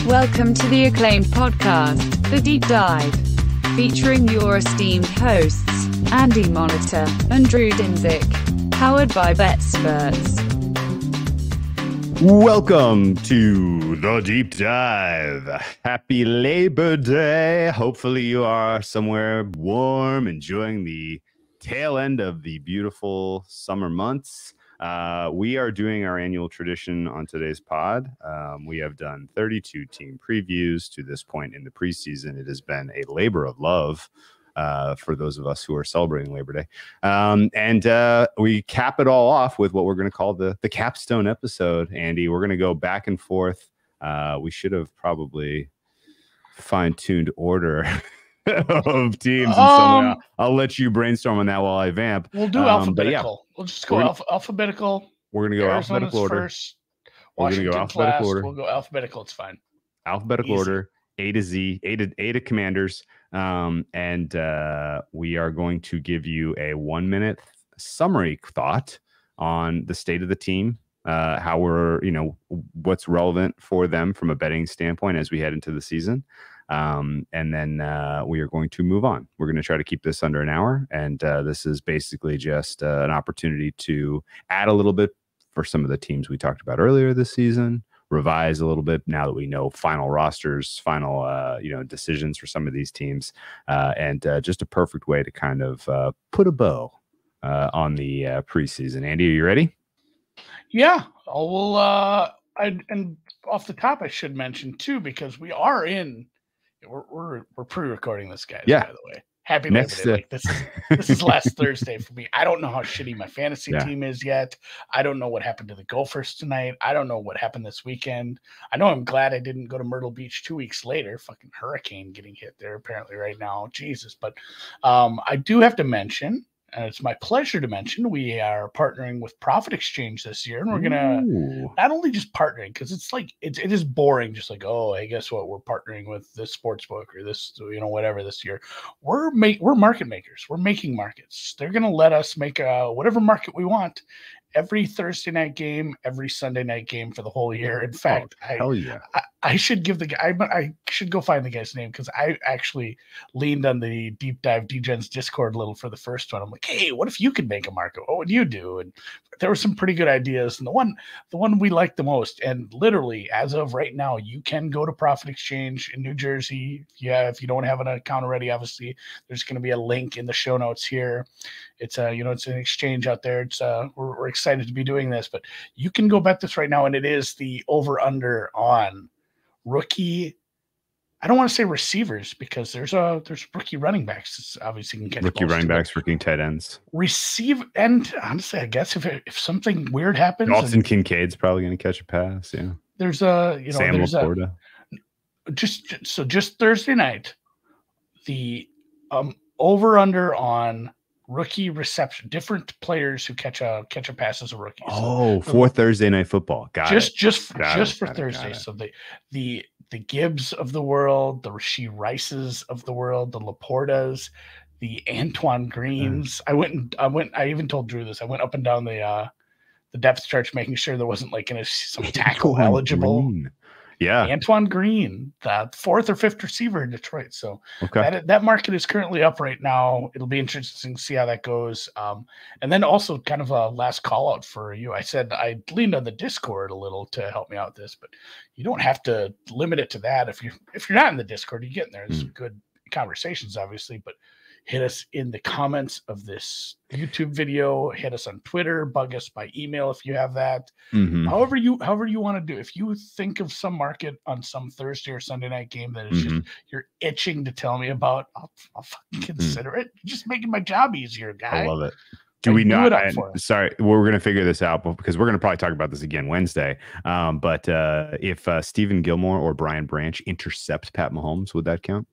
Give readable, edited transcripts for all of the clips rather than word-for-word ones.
Welcome to the acclaimed podcast, The Deep Dive, featuring your esteemed hosts, Andy Monitor and Drew Dinzik, powered by BetSperts. Welcome to The Deep Dive. Happy Labor Day. Hopefully you are somewhere warm, enjoying the tail end of the beautiful summer months. We are doing our annual tradition on today's pod. We have done 32 team previews to this point in the preseason. It has been a labor of love for those of us who are celebrating Labor Day. And we cap it all off with what we're going to call the capstone episode. Andy, we're going to go back and forth. We should have probably fine-tuned order of teams. And I'll let you brainstorm on that while I vamp. We'll do alphabetical. Yeah, we'll just go alphabetical. We're going to go Arizona's alphabetical order. First. We're going to go alphabetical last. order. We'll go alphabetical. It's fine. Alphabetical Easy. order, A to Z, A to Commanders. And we are going to give you a 1-minute summary thought on the state of the team, how we're, what's relevant for them from a betting standpoint as we head into the season. And then we are going to move on. We're going to try to keep this under an hour. And this is basically just an opportunity to add a little bit for some of the teams we talked about earlier this season, revise a little bit now that we know final rosters, final, decisions for some of these teams, and just a perfect way to kind of put a bow on the preseason. Andy, are you ready? Yeah. And off the top, I should mention too, because we are we're pre-recording this, guys. Yeah. By the way, happy Labor Day. Like this is last Thursday for me. I don't know how shitty my fantasy team is yet. I don't know what happened to the Gophers tonight. I don't know what happened this weekend. I know I'm glad I didn't go to Myrtle Beach 2 weeks later. Fucking hurricane getting hit there apparently right now. Jesus. But I do have to mention, and it's my pleasure to mention, we are partnering with Profit Exchange this year, and we're gonna not only just partnering, because it's like it is boring, just like, oh, hey, guess what? We're partnering with this sports book or this, whatever this year. We're market makers. We're making markets. They're gonna let us make whatever market we want. Every Thursday night game, every Sunday night game for the whole year. In fact, I should give the guy. I should go find the guy's name, because I actually leaned on the Deep Dive DGens Discord a little for the first one. I'm like, hey, what if you could make a market? What would you do? And there were some pretty good ideas. And the one we liked the most, and literally as of right now, you can go to Profit Exchange in New Jersey. If you don't have an account already, obviously there's going to be a link in the show notes here. It's it's an exchange out there. It's we're excited to be doing this, but you can go bet this right now, and it is the over/under on rookie. I don't want to say receivers, because there's rookie running backs. It's obviously can catch rookie running backs, rookie tight ends, and honestly, I guess if something weird happens, Dalton Kincaid's probably going to catch a pass. Yeah, there's Sam Laporta. Just Thursday night, the over/under on rookie reception, different players who catch a pass as a rookie. For Thursday night football. Just for Thursday. So the Gibbs of the world, the Rashee Rices of the world, the Laportas, the Antoine Greens. I even told Drew this. I went up and down the depth chart, making sure there wasn't like some tackle eligible. Green. Yeah, Antoine Green, the 4th or 5th receiver in Detroit. So that market is currently up right now. It'll be interesting to see how that goes. And then also kind of a last call out for you. I said I leaned on the Discord a little to help me out with this, but you don't have to limit it to that. If you're not in the Discord, you get in there. There's some good conversations, obviously, but hit us in the comments of this YouTube video. Hit us on Twitter. Bug us by email if you have that. Mm-hmm. However you want to do. If you think of some market on some Thursday or Sunday night game that is just you're itching to tell me about, I'll fucking consider it. You're just making my job easier, guy. I love it. Do we not? Sorry, we're going to figure this out because we're going to probably talk about this again Wednesday. But if Stephen Gilmore or Brian Branch intercept Pat Mahomes, would that count?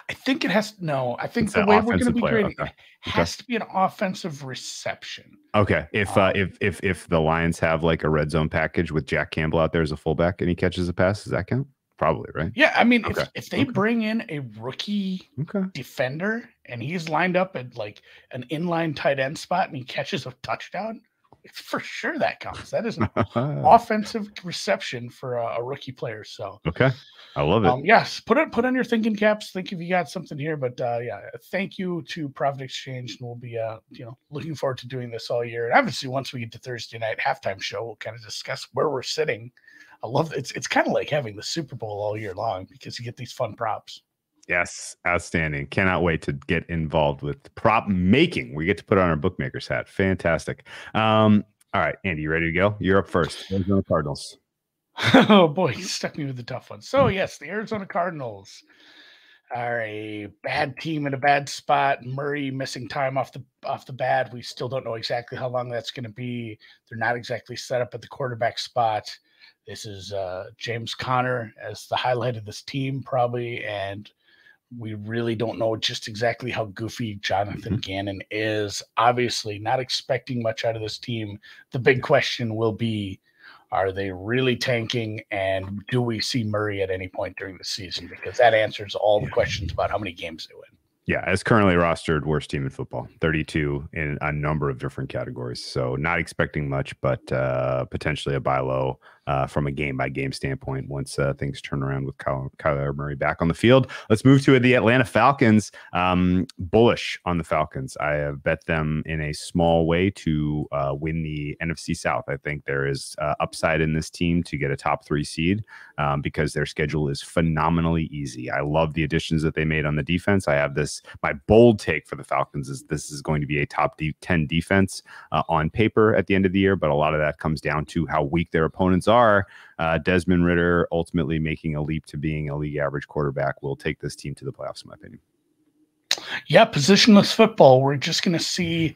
I think it has no. I think the way we're going to be grading has to be an offensive reception. Okay. If the Lions have like a red zone package with Jack Campbell out there as a fullback and he catches a pass, does that count? Probably, right? Yeah, I mean, if they bring in a rookie defender and he's lined up at like an inline tight end spot and he catches a touchdown, For sure that counts. That is an offensive reception for a rookie player. So okay, I love it. Yes, put on your thinking caps. Think if you got something here. But yeah, thank you to Providence Exchange, and we'll be looking forward to doing this all year. And obviously, once we get to Thursday night halftime show, we'll kind of discuss where we're sitting. I love it. It's kind of like having the Super Bowl all year long because you get these fun props. Yes, outstanding. Cannot wait to get involved with prop making. We get to put on our bookmaker's hat. Fantastic. All right, Andy, you ready to go? You're up first. Arizona Cardinals. Oh boy, you stuck me with the tough one. So yes, the Arizona Cardinals are a bad team in a bad spot. Murray missing time off the bat. We still don't know exactly how long that's going to be. They're not exactly set up at the quarterback spot. This is James Conner as the highlight of this team, probably, and we really don't know just exactly how goofy Jonathan Gannon is. Obviously, not expecting much out of this team. The big question will be, are they really tanking, and do we see Murray at any point during the season? Because that answers all the questions about how many games they win. Yeah, as currently rostered, worst team in football, 32 in a number of different categories. So not expecting much, but potentially a buy low from a game-by-game standpoint once things turn around with Kyler Murray back on the field. Let's move to the Atlanta Falcons. Bullish on the Falcons. I have bet them in a small way to win the NFC South. I think there is upside in this team to get a top 3 seed because their schedule is phenomenally easy. I love the additions that they made on the defense. I have this. My bold take for the Falcons is this is going to be a top 10 defense on paper at the end of the year, but a lot of that comes down to how weak their opponents are. Desmond Ridder ultimately making a leap to being a league average quarterback will take this team to the playoffs, in my opinion. Yeah, positionless football. We're just going to see,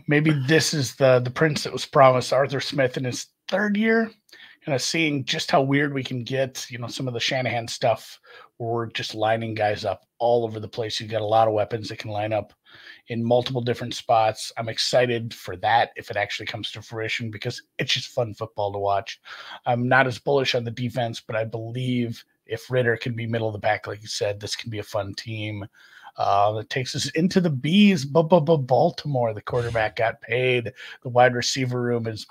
maybe this is the prince that was promised, Arthur Smith, in his 3rd year. Seeing just how weird we can get, some of the Shanahan stuff where we're just lining guys up all over the place. You've got a lot of weapons that can line up in multiple different spots. I'm excited for that if it actually comes to fruition because it's just fun football to watch. I'm not as bullish on the defense, but I believe if Ridder can be middle of the pack, like you said, this can be a fun team. That takes us into the B's. Baltimore, the quarterback got paid. The wide receiver room is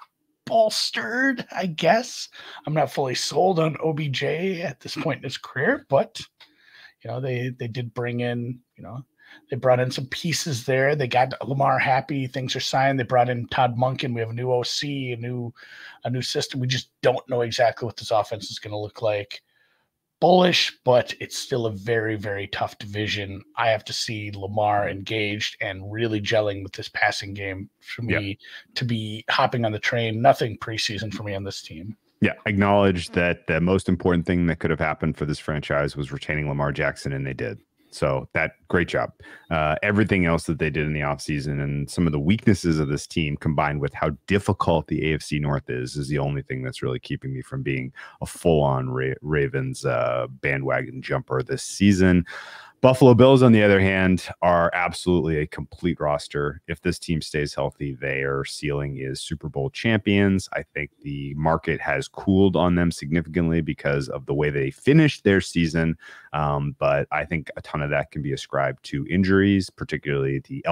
bolstered, I guess. I'm not fully sold on OBJ at this point in his career, but they did bring in, they brought in some pieces there. They got Lamar happy. Things are signed. They brought in Todd Monken. We have a new OC, a new system. We just don't know exactly what this offense is going to look like. Bullish, but it's still a very, very tough division. I have to see Lamar engaged and really gelling with this passing game for me to be hopping on the train. Nothing preseason for me on this team. Yeah, acknowledge that the most important thing that could have happened for this franchise was retaining Lamar Jackson, and they did. So great job. Everything else that they did in the offseason and some of the weaknesses of this team combined with how difficult the AFC North is the only thing that's really keeping me from being a full-on Ravens bandwagon jumper this season. Buffalo Bills, on the other hand, are absolutely a complete roster. If this team stays healthy, their ceiling is Super Bowl champions. I think the market has cooled on them significantly because of the way they finished their season. But I think a ton of that can be ascribed to injuries, particularly the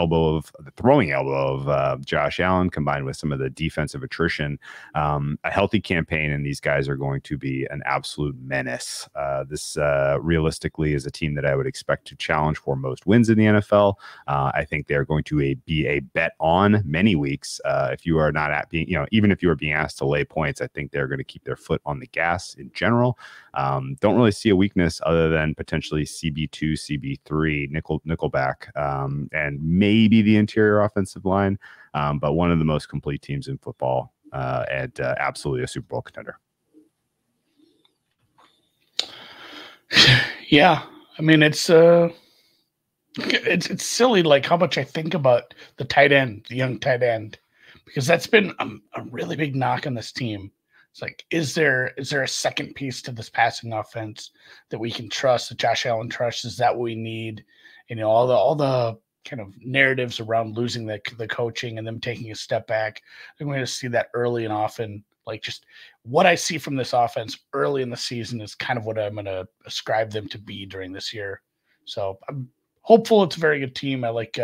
throwing elbow of Josh Allen, combined with some of the defensive attrition. A healthy campaign, and these guys are going to be an absolute menace. This realistically is a team that I would expect to challenge for most wins in the NFL. I think they're going to be a bet on many weeks. If you are not even if you are being asked to lay points, I think they're going to keep their foot on the gas in general. Don't really see a weakness other than potentially CB2, CB3, nickelback, and maybe the interior offensive line. But one of the most complete teams in football and absolutely a Super Bowl contender. Yeah. I mean, it's silly, like how much I think about the tight end, the young tight end, because that's been a really big knock on this team. It's like, is there a second piece to this passing offense that we can trust, that Josh Allen trusts? Is that what we need? All the kind of narratives around losing the coaching and them taking a step back. I'm going to see that early and often. Like, just what I see from this offense early in the season is kind of what I'm going to ascribe them to be during this year. So I'm hopeful it's a very good team. I like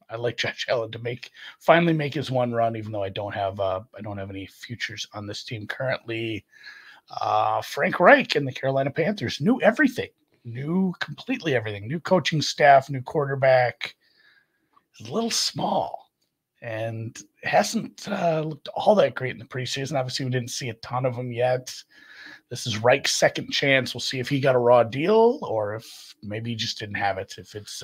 I like Josh Allen to finally make his one run, even though I don't have any futures on this team currently. Frank Reich and the Carolina Panthers knew everything, completely everything. New coaching staff, new quarterback. It's a little small and hasn't looked all that great in the preseason. Obviously, we didn't see a ton of them yet. This is Reich's second chance. We'll see if he got a raw deal or if maybe he just didn't have it. If it's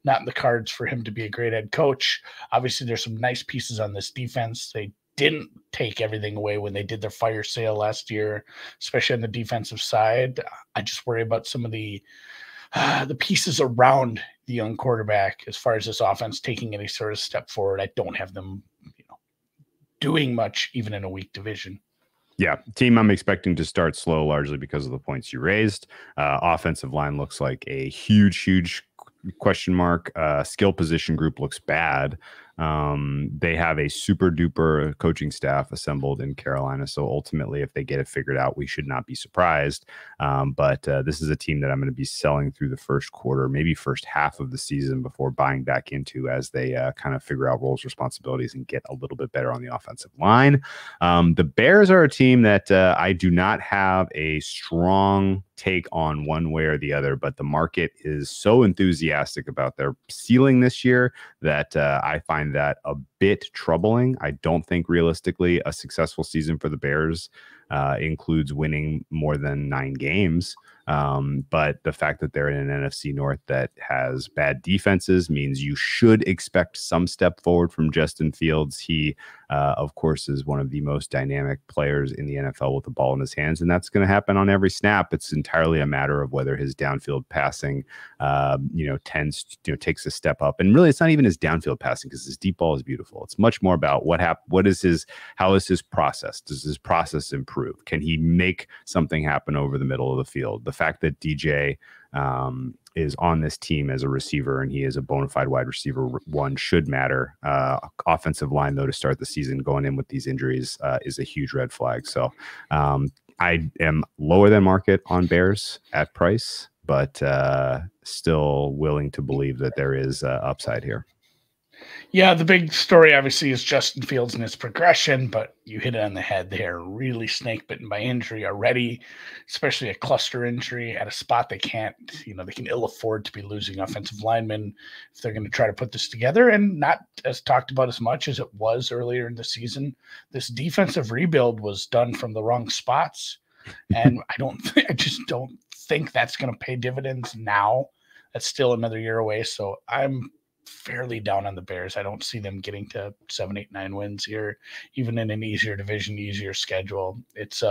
not in the cards for him to be a great head coach. Obviously, there's some nice pieces on this defense. They didn't take everything away when they did their fire sale last year, especially on the defensive side. I just worry about some of the pieces around the young quarterback as far as this offense taking any sort of step forward. I don't have them, doing much even in a weak division. Yeah, team I'm expecting to start slow largely because of the points you raised. Offensive line looks like a huge question mark. Skill position group looks bad. They have a super duper coaching staff assembled in Carolina. So ultimately, if they get it figured out, we should not be surprised. But this is a team that I'm going to be selling through the first quarter, maybe first half of the season before buying back into as they kind of figure out roles, responsibilities, and get a little bit better on the offensive line. The Bears are a team that I do not have a strong take on one way or the other, but the market is so enthusiastic about their ceiling this year that I find that a bit troubling. I don't think realistically a successful season for the Bears includes winning more than 9 games. But the fact that they're in an NFC North that has bad defenses means you should expect some step forward from Justin Fields. He, of course, is one of the most dynamic players in the NFL with the ball in his hands, and that's going to happen on every snap. It's entirely a matter of whether his downfield passing, takes a step up. And really, it's not even his downfield passing because his deep ball is beautiful. It's much more about how is his process? Does his process improve? Can he make something happen over the middle of the field? The fact that DJ is on this team as a receiver and he is a bona fide wide receiver one should matter. Offensive line, though, to start the season going in with these injuries is a huge red flag. So I am lower than market on Bears at price, but still willing to believe that there is upside here. Yeah, the big story obviously is Justin Fields and his progression, but you hit it on the head. They are really snake bitten by injury already, especially a cluster injury at a spot they can't, they can ill afford to be losing offensive linemen if they're going to try to put this together. And not as talked about as much as it was earlier in the season. This defensive rebuild was done from the wrong spots. And I just don't think that's going to pay dividends now. That's still another year away. So I'm fairly down on the Bears. I don't see them getting to 7, 8, 9 wins here, even in an easier division, easier schedule. It's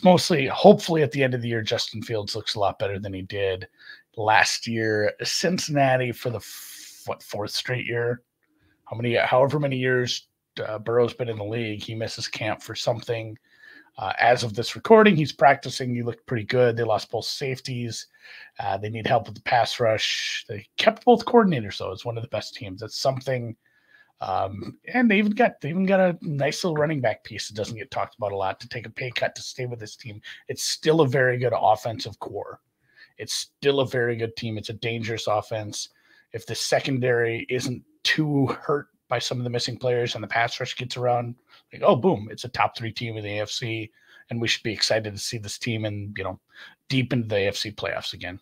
mostly, hopefully at the end of the year, Justin Fields looks a lot better than he did last year. Cincinnati for the fourth straight year, however many years Burrow's been in the league, he misses camp for something. As of this recording, he's practicing. He looked pretty good. They lost both safeties. They need help with the pass rush. They kept both coordinators, though. It's one of the best teams. That's something. And they even got a nice little running back piece that doesn't get talked about a lot to take a pay cut to stay with this team. It's still a very good offensive core. It's still a very good team. It's a dangerous offense. If the secondary isn't too hurt by some of the missing players and the pass rush gets around, like, oh, boom, it's a top 3 team in the AFC, and we should be excited to see this team in, deep into the AFC playoffs again.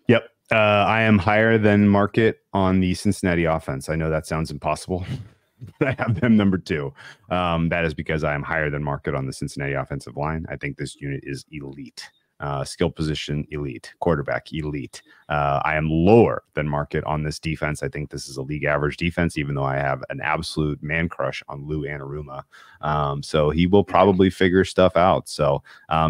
Yep. I am higher than market on the Cincinnati offense. I know that sounds impossible, but I have them number 2. That is because I am higher than market on the Cincinnati offensive line. I think this unit is elite. Skill position, elite. Quarterback, elite. I am lower than market on this defense. I think this is a league average defense, even though I have an absolute man crush on Lou Anarumo. So he will probably figure stuff out. So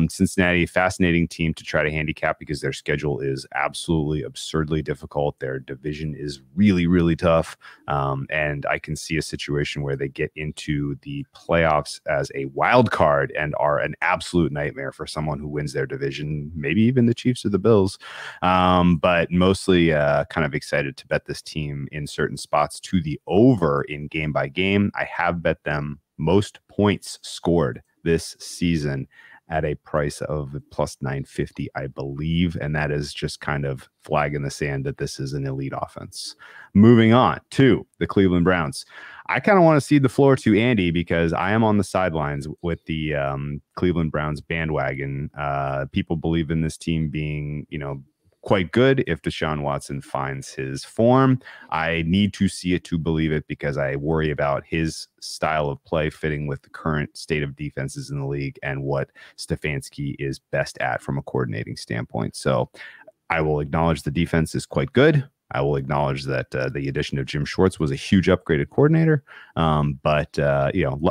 Cincinnati, fascinating team to try to handicap because their schedule is absolutely absurdly difficult. Their division is really, really tough. And I can see a situation where they get into the playoffs as a wild card and are an absolute nightmare for someone who wins their division. Maybe even the Chiefs or the Bills, but mostly kind of excited to bet this team in certain spots to the over in game by game. I have bet them most points scored this season at a price of plus 950, I believe. And that is just kind of flag in the sand that this is an elite offense. Moving on to the Cleveland Browns. I kind of want to cede the floor to Andy because I am on the sidelines with the Cleveland Browns bandwagon. People believe in this team being, quite good if Deshaun Watson finds his form. I need to see it to believe it because I worry about his style of play fitting with the current state of defenses in the league and what Stefanski is best at from a coordinating standpoint. So I will acknowledge the defense is quite good. I will acknowledge that the addition of Jim Schwartz was a huge upgraded coordinator, but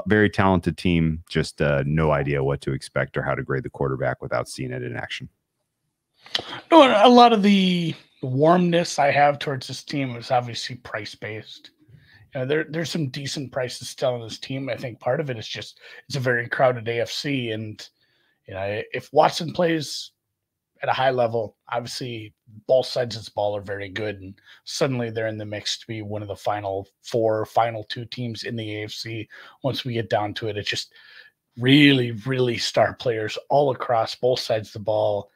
very talented team. Just no idea what to expect or how to grade the quarterback without seeing it in action. No, a lot of the warmness I have towards this team is obviously price-based. There's some decent prices still on this team. I think part of it is just it's a very crowded AFC, and if Watson plays at a high level, obviously both sides of this ball are very good, and suddenly they're in the mix to be one of the final two teams in the AFC. Once we get down to it, it's just really, really star players all across both sides of the ball.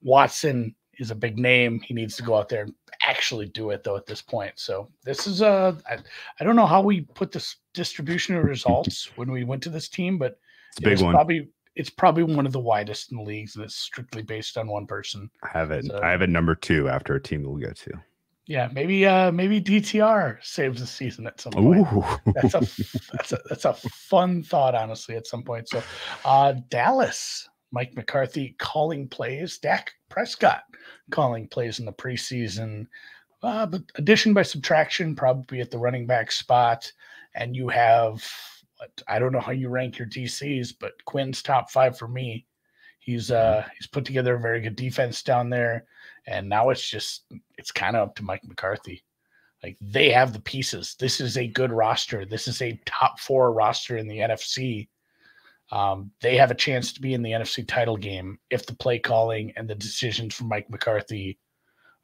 Watson is a big name. He needs to go out there and actually do it, though, at this point. So this is I don't know how we put this distribution of results when we went to this team, but it's a big one. It's probably one of the widest in the leagues, and it's strictly based on one person. I have it number 2 after a team we'll get to. Yeah, maybe DTR saves the season at some point. Ooh. That's a fun thought, honestly, at some point. So Dallas. Mike McCarthy calling plays, Dak Prescott calling plays in the preseason, but addition by subtraction, probably at the running back spot. And you have, I don't know how you rank your DCs, but Quinn's top 5 for me. He's put together a very good defense down there, and now it's kind of up to Mike McCarthy. Like, they have the pieces. This is a good roster. This is a top 4 roster in the NFC. They have a chance to be in the NFC title game if the play calling and the decisions from Mike McCarthy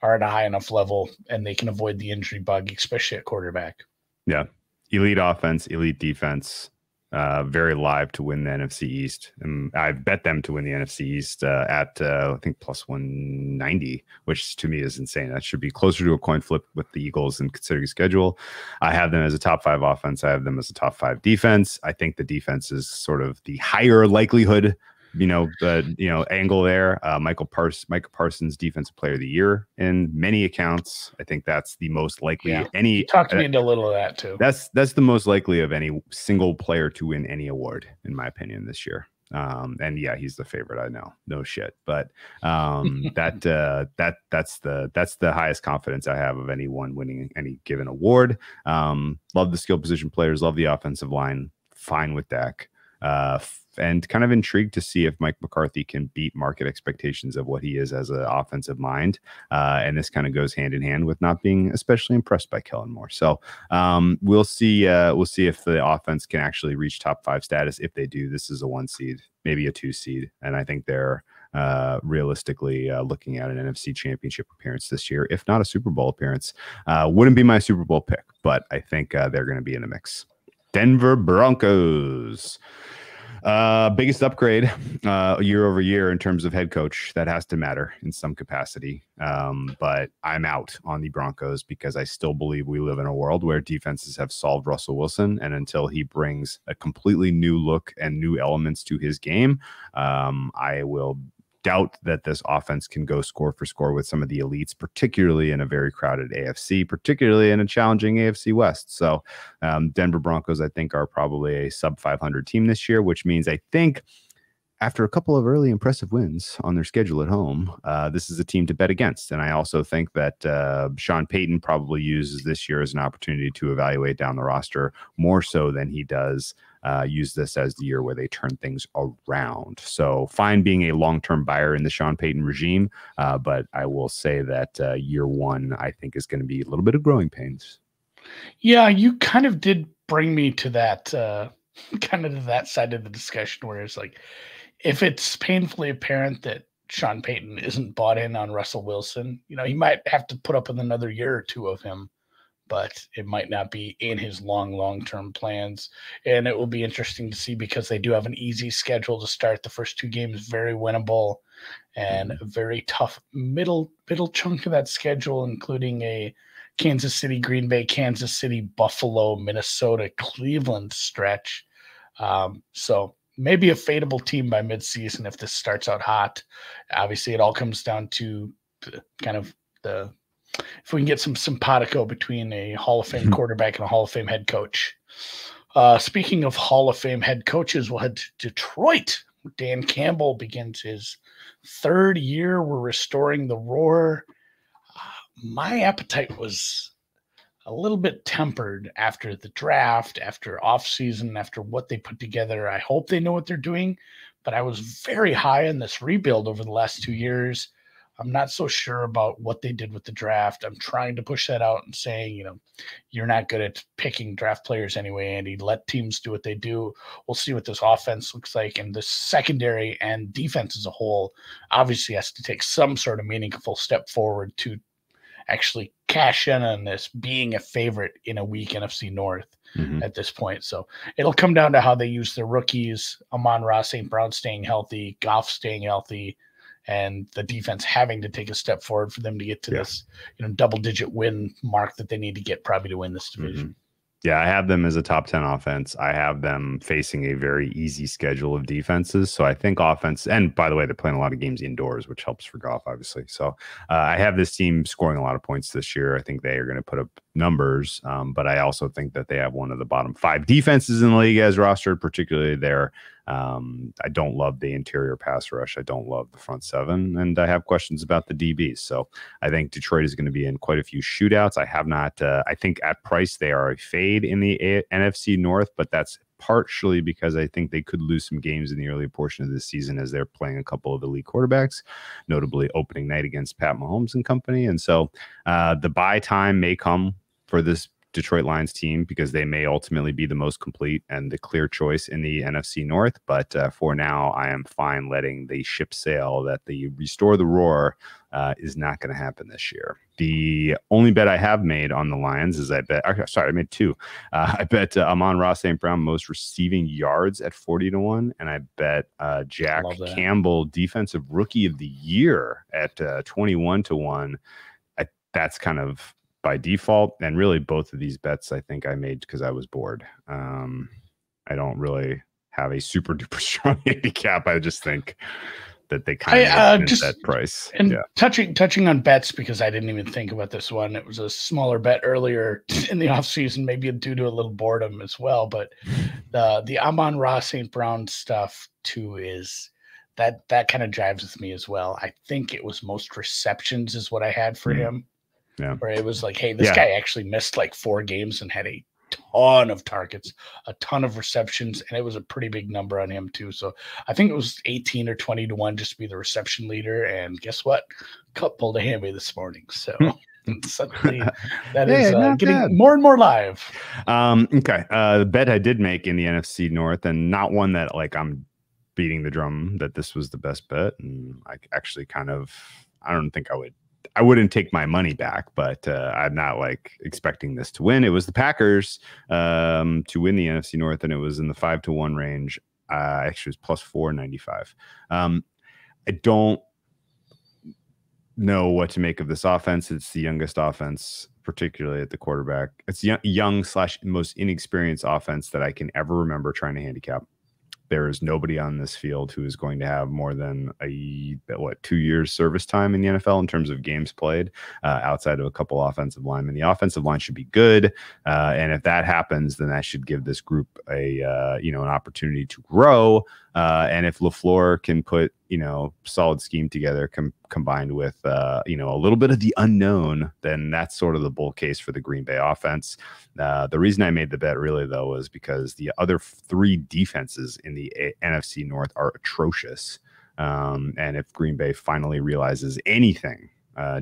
are at a high enough level and they can avoid the injury bug, especially at quarterback. Yeah. Elite offense, elite defense, very live to win the NFC East. And I've bet them to win the NFC East at, I think, plus 190, which to me is insane. That should be closer to a coin flip with the Eagles and considering schedule. I have them as a top 5 offense. I have them as a top 5 defense. I think the defense is sort of the higher likelihood, angle there. Michael Parsons, Defensive Player of the Year in many accounts. I think that's the most likely. Yeah. You talked me into a little of that too. That's the most likely of any single player to win any award, in my opinion, this year. And yeah, he's the favorite. I know, no shit, but that's the highest confidence I have of anyone winning any given award. Love the skill position players. Love the offensive line. Fine with Dak. And kind of intrigued to see if Mike McCarthy can beat market expectations of what he is as an offensive mind. And this kind of goes hand in hand with not being especially impressed by Kellen Moore. So we'll see if the offense can actually reach top 5 status. If they do, this is a 1 seed, maybe a 2 seed. And I think they're realistically looking at an NFC championship appearance this year, if not a Super Bowl appearance. Wouldn't be my Super Bowl pick, but I think they're going to be in the mix. Denver Broncos. Biggest upgrade year over year in terms of head coach. That has to matter in some capacity. But I'm out on the Broncos because I still believe we live in a world where defenses have solved Russell Wilson. And until he brings a completely new look and new elements to his game, I will doubt that this offense can go score for score with some of the elites, particularly in a very crowded AFC, particularly in a challenging AFC West. So Denver Broncos, I think, are probably a sub 500 team this year, which means I think after a couple of early impressive wins on their schedule at home, this is a team to bet against. And I also think that Sean Payton probably uses this year as an opportunity to evaluate down the roster more so than he does use this as the year where they turn things around. So fine being a long-term buyer in the Sean Payton regime, but I will say that year 1, I think, is going to be a little bit of growing pains. Yeah, you kind of did bring me to that kind of to that side of the discussion where it's like, if it's painfully apparent that Sean Payton isn't bought in on Russell Wilson, he might have to put up with another year or 2 of him but it might not be in his long-term plans. And it will be interesting to see because they do have an easy schedule to start. The first 2 games very winnable, and a very tough middle chunk of that schedule, including a Kansas City, Green Bay, Kansas City, Buffalo, Minnesota, Cleveland stretch. So maybe a fadeable team by midseason if this starts out hot. Obviously, it all comes down to if we can get some simpatico between a Hall of Fame quarterback and a Hall of Fame head coach. Speaking of Hall of Fame head coaches, we'll head to Detroit. Dan Campbell begins his 3rd year. We're restoring the roar. My appetite was a little bit tempered after the draft, after offseason, after what they put together. I hope they know what they're doing, but I was very high on this rebuild over the last 2 years. I'm not so sure about what they did with the draft. I'm trying to push that out and saying, you're not good at picking draft players anyway, Andy. Let teams do what they do. We'll see what this offense looks like. And the secondary and defense as a whole obviously has to take some sort of meaningful step forward to actually cash in on this being a favorite in a weak NFC North at this point. So it'll come down to how they use their rookies, Amon-Ra St. Brown staying healthy, Goff staying healthy, and the defense having to take a step forward for them to get to this, double-digit win mark that they need to get probably to win this division. Yeah, I have them as a top 10 offense. I have them facing a very easy schedule of defenses. So I think offense, and by the way, they're playing a lot of games indoors, which helps for Goff, obviously. So I have this team scoring a lot of points this year. I think they are going to put up numbers, but I also think that they have one of the bottom 5 defenses in the league as rostered, particularly there. I don't love the interior pass rush. I don't love the front 7, and I have questions about the DBs. So I think Detroit is going to be in quite a few shootouts. I have not, I think at price they are a fade in the NFC North, but that's partially because I think they could lose some games in the early portion of this season as they're playing a couple of elite quarterbacks, notably opening night against Pat Mahomes and company. And so the bye time may come for this Detroit Lions team because they may ultimately be the most complete and the clear choice in the NFC North. But for now, I am fine letting the ship sail that the restore the roar is not going to happen this year. The only bet I have made on the Lions is I made 2. I bet Amon-Ra St. Brown most receiving yards at 40-1, and I bet Jack Campbell defensive rookie of the year at 21-1. That's kind of by default, and really both of these bets I think I made because I was bored. I don't really have a super duper strong handicap. I just think that they kind of just that price. And touching on bets, because I didn't even think about this one. It was a smaller bet earlier in the offseason, maybe due to a little boredom as well. But the Amon-Ra St. Brown stuff too is that kind of jives with me as well. I think it was most receptions is what I had for him. Yeah. Where it was like, hey, this guy actually missed like 4 games and had a ton of targets, a ton of receptions, and it was a pretty big number on him too. So I think it was 18 or 20-1 just to be the reception leader. And guess what? Cup pulled a hammy this morning. So suddenly that is getting more and more live. The bet I did make in the NFC North, and not one that like I'm beating the drum that this was the best bet. And I actually I don't think I wouldn't take my money back, but I'm not like expecting this to win. It was the Packers to win the NFC North, and it was in the 5-1 range. Actually, it was plus 495. I don't know what to make of this offense. It's the youngest offense, particularly at the quarterback. It's young / most inexperienced offense that I can ever remember trying to handicap. There is nobody on this field who is going to have more than 2 years service time in the NFL in terms of games played, outside of a couple offensive linemen. The offensive line should be good, and if that happens, then that should give this group an opportunity to grow. And if LaFleur can put solid scheme together, combined with a little bit of the unknown, then that's sort of the bull case for the Green Bay offense. The reason I made the bet really though was because the other 3 defenses in the NFC North are atrocious, and if Green Bay finally realizes anything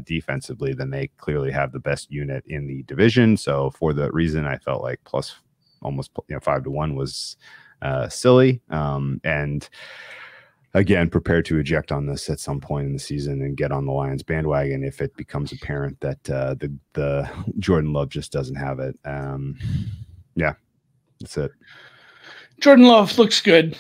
defensively, then they clearly have the best unit in the division. So for the reason I felt like plus almost 5-1 was silly. And again, prepare to eject on this at some point in the season and get on the Lions bandwagon if it becomes apparent that the Jordan Love just doesn't have it. Yeah, that's it. Jordan Love looks good.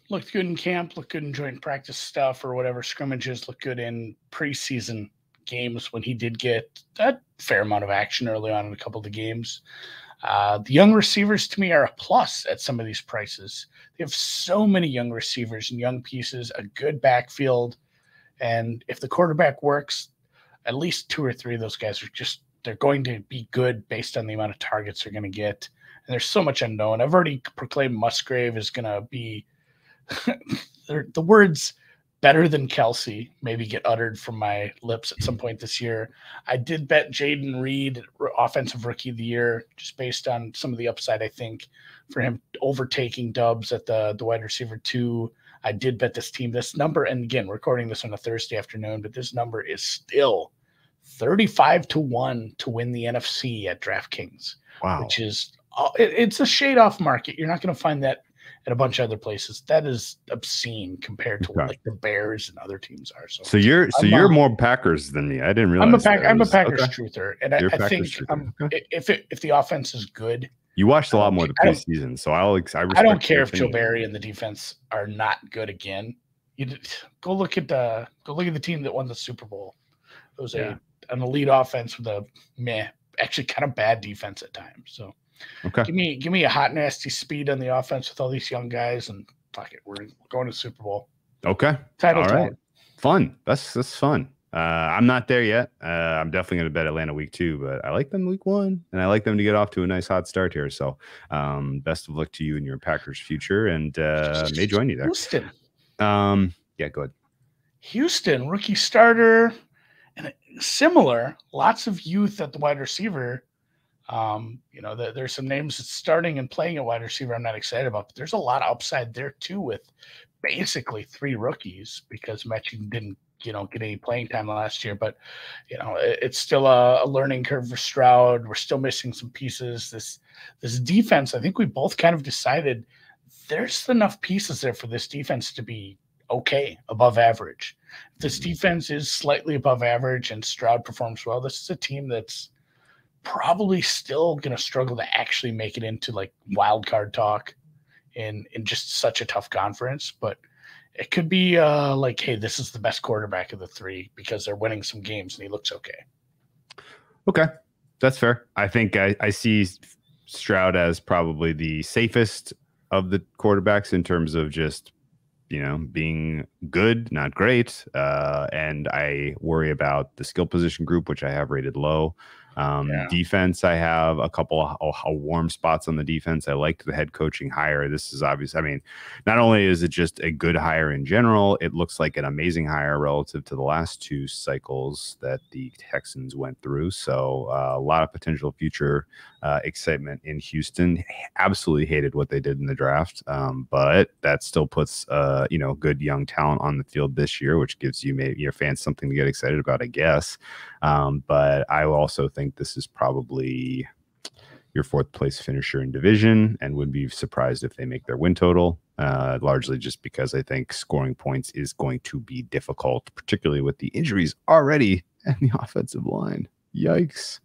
Looked good in camp, looked good in joint practice stuff or whatever scrimmages, looked good in preseason games when he did get a fair amount of action early on in a couple of the games. The young receivers to me are a plus at some of these prices. They have so many young receivers and young pieces, a good backfield. And if the quarterback works, at least 2 or 3 of those guys they're going to be good based on the amount of targets they're going to get. And there's so much unknown. I've already proclaimed Musgrave is going to be the words better than Kelsey maybe get uttered from my lips at some point this year. I did bet Jaden Reed offensive rookie of the year just based on some of the upside, I think, for him overtaking Dubs at the wide receiver 2. I did bet this number, and again, recording this on a Thursday afternoon, but this number is still 35-1 to win the NFC at DraftKings. Wow. Which is, it's a shade off market. You're not going to find that at a bunch of other places. That is obscene compared to what like the Bears and other teams are. So you're more Packers than me. I didn't realize. I'm a Packers truther, and I think if the offense is good, you watched a lot more of the preseason. So I don't care if Joe Barry and the defense are not good again. You go look at the team that won the Super Bowl. It was an elite offense with a actually kind of bad defense at times. So. Okay. Give me a hot, nasty speed on the offense with all these young guys, and fuck it, we're going to the Super Bowl. Okay. Title all right. time. Fun. That's fun. I'm not there yet. I'm definitely going to bet Atlanta week 2, but I like them week 1, and I like them to get off to a nice hot start here. So, best of luck to you in your Packers future, and may join you there. Houston. Yeah, go ahead. Houston rookie starter, and similar. Lots of youth at the wide receiver. There's some names that's starting and playing at wide receiver I'm not excited about, but there's a lot of upside there too with basically 3 rookies because Mechie didn't, get any playing time last year. But, it's still a learning curve for Stroud. We're still missing some pieces. This defense, I think we both kind of decided there's enough pieces there for this defense to be okay, above average. If this defense is slightly above average and Stroud performs well, this is a team that's probably still going to struggle to actually make it into like wild card talk in just such a tough conference. But it could be hey, this is the best quarterback of the 3 because they're winning some games and he looks okay. Okay. That's fair. I think I see Stroud as probably the safest of the quarterbacks in terms of just, being good, not great. And I worry about the skill position group, which I have rated low. Defense, I have a couple of warm spots on the defense. I liked the head coaching hire. This is obvious. I mean, not only is it just a good hire in general, it looks like an amazing hire relative to the last 2 cycles that the Texans went through. So a lot of potential future excitement in Houston. Absolutely hated what they did in the draft, but that still puts good young talent on the field this year, which gives you maybe your fans something to get excited about, I guess. But I also think this is probably your 4th place finisher in division and would be surprised if they make their win total, largely just because I think scoring points is going to be difficult, particularly with the injuries already in the offensive line. Yikes.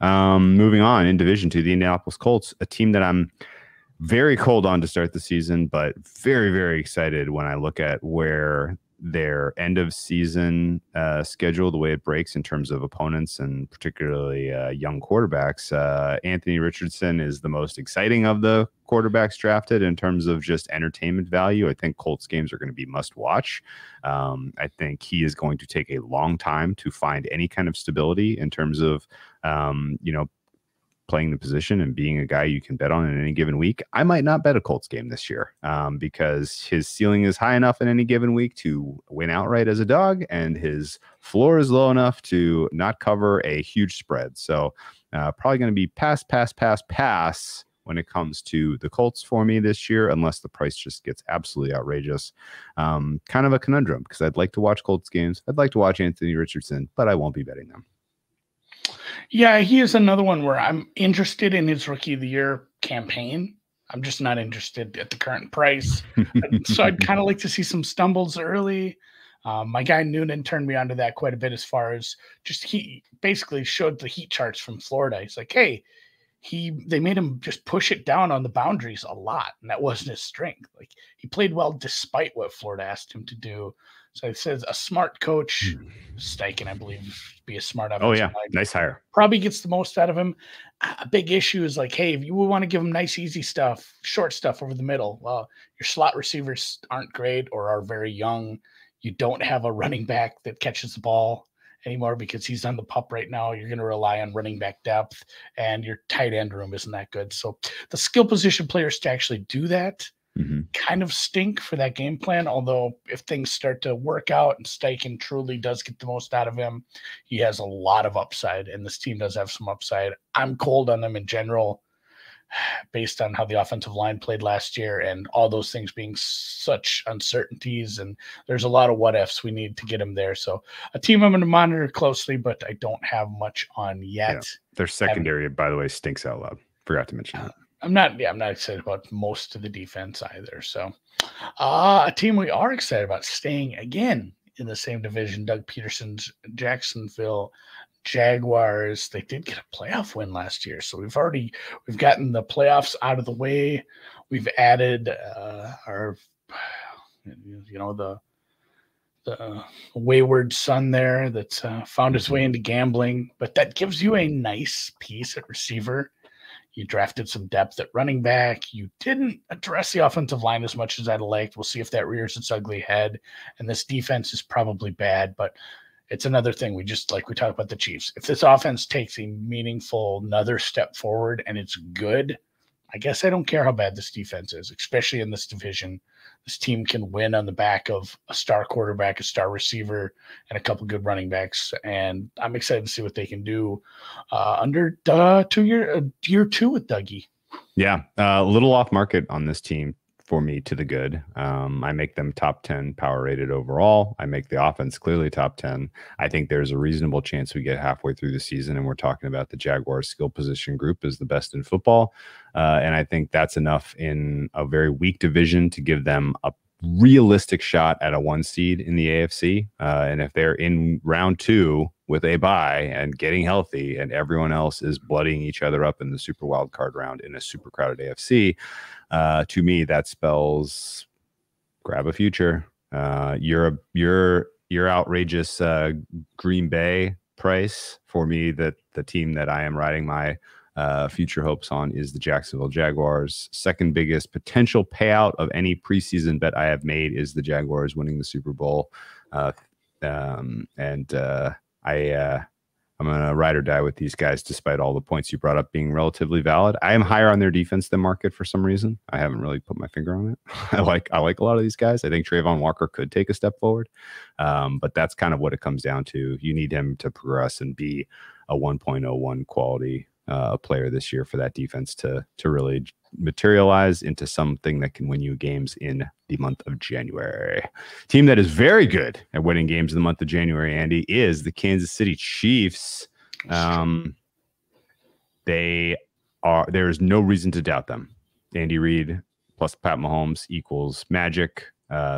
Moving on in Division 2, the Indianapolis Colts, a team that I'm very cold on to start the season, but very, very excited when I look at where their end of season schedule, the way it breaks in terms of opponents and particularly young quarterbacks. Anthony Richardson is the most exciting of the quarterbacks drafted in terms of just entertainment value. I think Colts games are going to be must watch. I think he is going to take a long time to find any kind of stability in terms of, playing the position and being a guy you can bet on in any given week. I might not bet a Colts game this year because his ceiling is high enough in any given week to win outright as a dog, and his floor is low enough to not cover a huge spread. So probably going to be pass when it comes to the Colts for me this year, unless the price just gets absolutely outrageous. Kind of a conundrum because I'd like to watch Colts games. I'd like to watch Anthony Richardson, but I won't be betting them. Yeah, he is another one where I'm interested in his rookie of the year campaign. I'm just not interested at the current price. So I'd kind of like to see some stumbles early. My guy Noonan turned me onto that quite a bit as far as just he basically showed the heat charts from Florida. He's like, hey, they made him just push it down on the boundaries a lot, and that wasn't his strength. Like, he played well despite what Florida asked him to do. So it says a smart coach, Steichen, I believe, be a smart offensive Oh yeah, line. nice hire. Probably gets the most out of him. A big issue is like, hey, if you want to give him nice, easy stuff, short stuff over the middle, well, your slot receivers aren't great or are very young. You don't have a running back that catches the ball anymore because he's on the pup right now. You're going to rely on running back depth, and your tight end room isn't that good. So the skill position players to actually do that kind of stink for that game plan. Although if things start to work out and Steichen truly does get the most out of him, he has a lot of upside, and this team does have some upside. I'm cold on them in general based on how the offensive line played last year and all those things being such uncertainties. And there's a lot of what ifs we need to get him there. So a team I'm going to monitor closely, but I don't have much on yet. Yeah. Their secondary, by the way, stinks out loud. Forgot to mention that. I'm not excited about most of the defense either. So a team we are excited about staying again in the same division, Doug Peterson's Jacksonville Jaguars. They did get a playoff win last year, so we've gotten the playoffs out of the way. We've added the wayward son there that's found his way into gambling, but that gives you a nice piece at receiver. You drafted some depth at running back. You didn't address the offensive line as much as I'd liked. We'll see if that rears its ugly head. And this defense is probably bad, but it's another thing. We talked about the Chiefs. If this offense takes a meaningful another step forward and it's good, I guess I don't care how bad this defense is, especially in this division. This team can win on the back of a star quarterback, a star receiver, and a couple good running backs. And I'm excited to see what they can do under year two with Dougie. Yeah, a little off market on this team for me to the good. I make them top 10 power rated overall. I make the offense clearly top 10. I think there's a reasonable chance we get halfway through the season and we're talking about the Jaguars skill position group is the best in football. And I think that's enough in a very weak division to give them a realistic shot at a 1 seed in the AFC. And if they're in round 2 with a bye and getting healthy and everyone else is bloodying each other up in the super wild card round in a super crowded AFC, to me, that spells grab a future. Your outrageous Green Bay price for me, that the team that I am riding my future hopes on is the Jacksonville Jaguars. Second biggest potential payout of any preseason bet I have made is the Jaguars winning the Super Bowl. I'm going to ride or die with these guys, despite all the points you brought up being relatively valid. I am higher on their defense than market for some reason. I haven't really put my finger on it. I like a lot of these guys. I think Trayvon Walker could take a step forward, but that's kind of what it comes down to. You need him to progress and be a 1.01 quality player this year for that defense to really materialize into something that can win you games in the month of January. Team that is very good at winning games in the month of January, Andy, is the Kansas City Chiefs. There's no reason to doubt them. Andy Reid plus Pat Mahomes equals magic.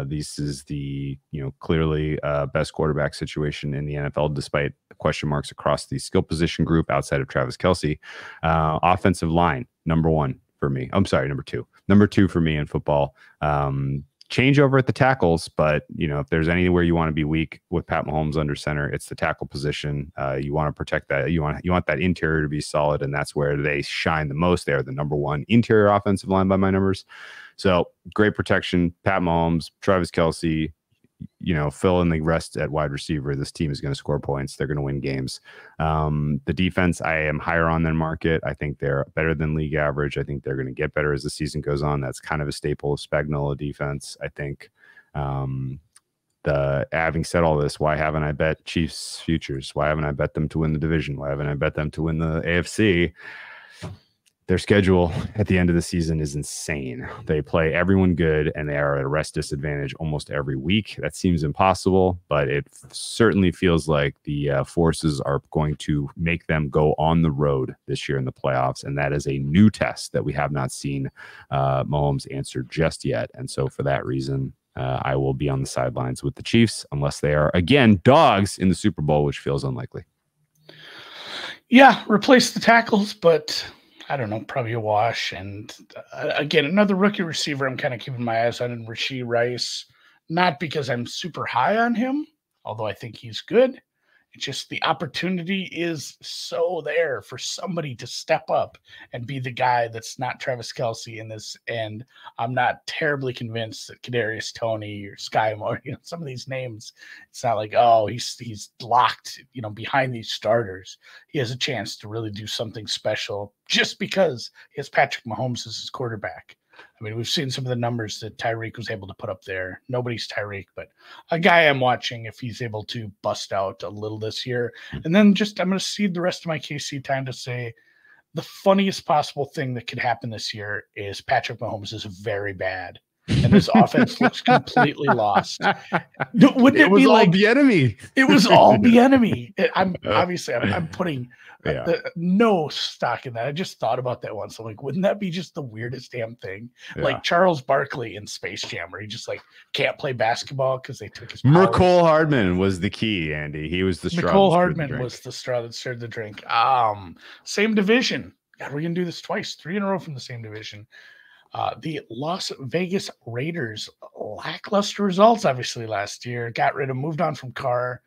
This is the clearly best quarterback situation in the NFL, despite question marks across the skill position group outside of Travis Kelce. Offensive line, number 1 for me. I'm sorry, number 2. Number 2 for me in football. Changeover at the tackles, but if there's anywhere you want to be weak with Pat Mahomes under center, it's the tackle position. You want to protect that. You want that interior to be solid, and that's where they shine the most. They're the number 1 interior offensive line by my numbers. So great protection. Pat Mahomes, Travis Kelce, fill in the rest at wide receiver. This team is going to score points. They're going to win games. The defense, I am higher on than market. I think they're better than league average. I think they're going to get better as the season goes on. That's kind of a staple of Spagnuolo defense. I think having said all this, why haven't I bet Chiefs futures? Why haven't I bet them to win the division? Why haven't I bet them to win the AFC? their schedule at the end of the season is insane. They play everyone good, and they are at a rest disadvantage almost every week. That seems impossible, but it certainly feels like the forces are going to make them go on the road this year in the playoffs, and that is a new test that we have not seen Mahomes answer just yet. And so for that reason, I will be on the sidelines with the Chiefs unless they are, again, dogs in the Super Bowl, which feels unlikely. Yeah, replace the tackles, but I don't know, probably a wash. And again, another rookie receiver I'm kind of keeping my eyes on, Rashee Rice, not because I'm super high on him, although I think he's good. It's just the opportunity is so there for somebody to step up and be the guy that's not Travis Kelce in this. And I'm not terribly convinced that Kadarius Toney or Sky Moore, some of these names, it's not like, oh, he's locked, behind these starters. He has a chance to really do something special just because he has Patrick Mahomes as his quarterback. I mean, we've seen some of the numbers that Tyreek was able to put up there. Nobody's Tyreek, but a guy I'm watching if he's able to bust out a little this year. And then I'm going to cede the rest of my KC time to say the funniest possible thing that could happen this year is Patrick Mahomes is very bad. And his offense looks completely lost. Wouldn't it be like the enemy? It was all the enemy. I'm putting no stock in that. I just thought about that once. I'm like, wouldn't that be just the weirdest damn thing? Yeah. Like Charles Barkley in Space Jam, where he just can't play basketball because they took his powers. McCole Hardman was the key, Andy. He was the straw. McCole Hardman was the straw that stirred the drink. Same division. God, we're gonna do this twice, 3 in a row from the same division. The Las Vegas Raiders, lackluster results, obviously, last year. Moved on from Carr.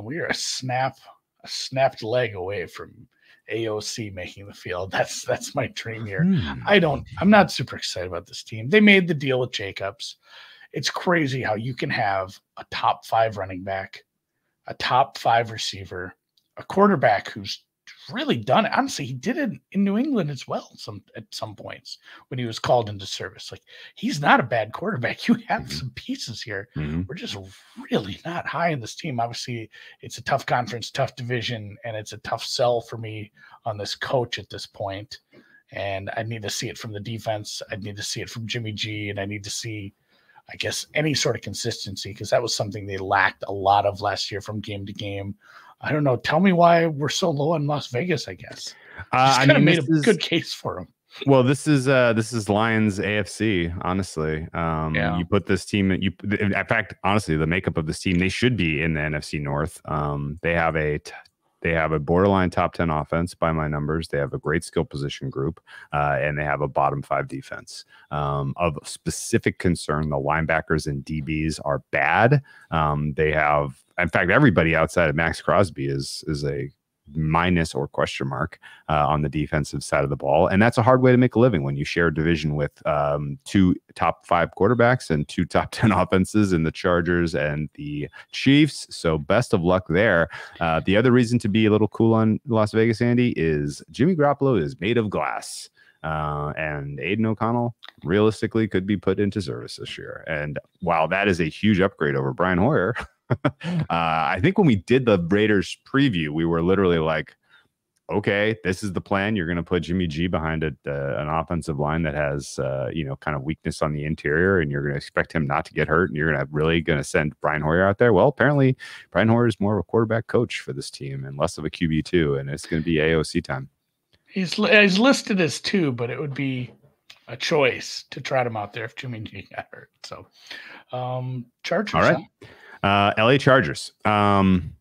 We are a snapped leg away from AOC making the field. That's my dream here. I'm not super excited about this team. They made the deal with Jacobs. It's crazy how you can have a top 5 running back, a top 5 receiver, a quarterback who's really done it. Honestly, he did it in New England as well at some points when he was called into service. Like, he's not a bad quarterback. You have some pieces here. We're just really not high in this team. Obviously, it's a tough conference, tough division, and it's a tough sell for me on this coach at this point. And I need to see it from the defense. I need to see it from Jimmy G, and I need to see, I guess, any sort of consistency, because that was something they lacked a lot of last year from game to game. I don't know. Tell me why we're so low in Las Vegas, I guess. I made a good case for them. Well, this is Lions AFC, honestly. You put this team in fact, honestly, the makeup of this team, they should be in the NFC North. They have a borderline top 10 offense by my numbers. They have a great skill position group, and they have a bottom 5 defense. Of specific concern, the linebackers and DBs are bad. They have, in fact, everybody outside of Max Crosby is a minus or question mark on the defensive side of the ball. And that's a hard way to make a living when you share a division with 2 top 5 quarterbacks and 2 top 10 offenses in the Chargers and the Chiefs. So best of luck there. The other reason to be a little cool on Las Vegas, Andy, is Jimmy Garoppolo is made of glass. And Aiden O'Connell realistically could be put into service this year. And while that is a huge upgrade over Brian Hoyer, I think when we did the Raiders preview, we were literally like, okay, this is the plan. You're going to put Jimmy G behind an offensive line that has, kind of weakness on the interior, and you're going to expect him not to get hurt, and you're going to send Brian Hoyer out there. Well, apparently Brian Hoyer is more of a quarterback coach for this team and less of a QB2, and it's going to be AOC time. He's listed as 2, but it would be a choice to trot him out there if Jimmy G got hurt. So, Chargers. All right. LA Chargers. I'm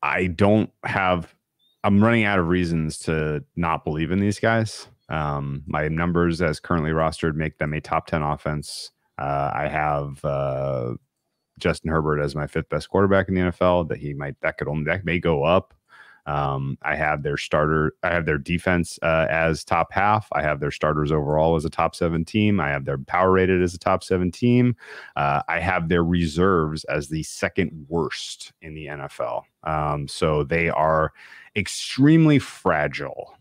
running out of reasons to not believe in these guys. My numbers as currently rostered make them a top 10 offense. I have Justin Herbert as my 5th best quarterback in the NFL. That may go up. I have their defense as top half. I have their starters overall as a top 7 team. I have their power rated as a top 7 team. I have their reserves as the 2nd worst in the NFL. So they are extremely fragile.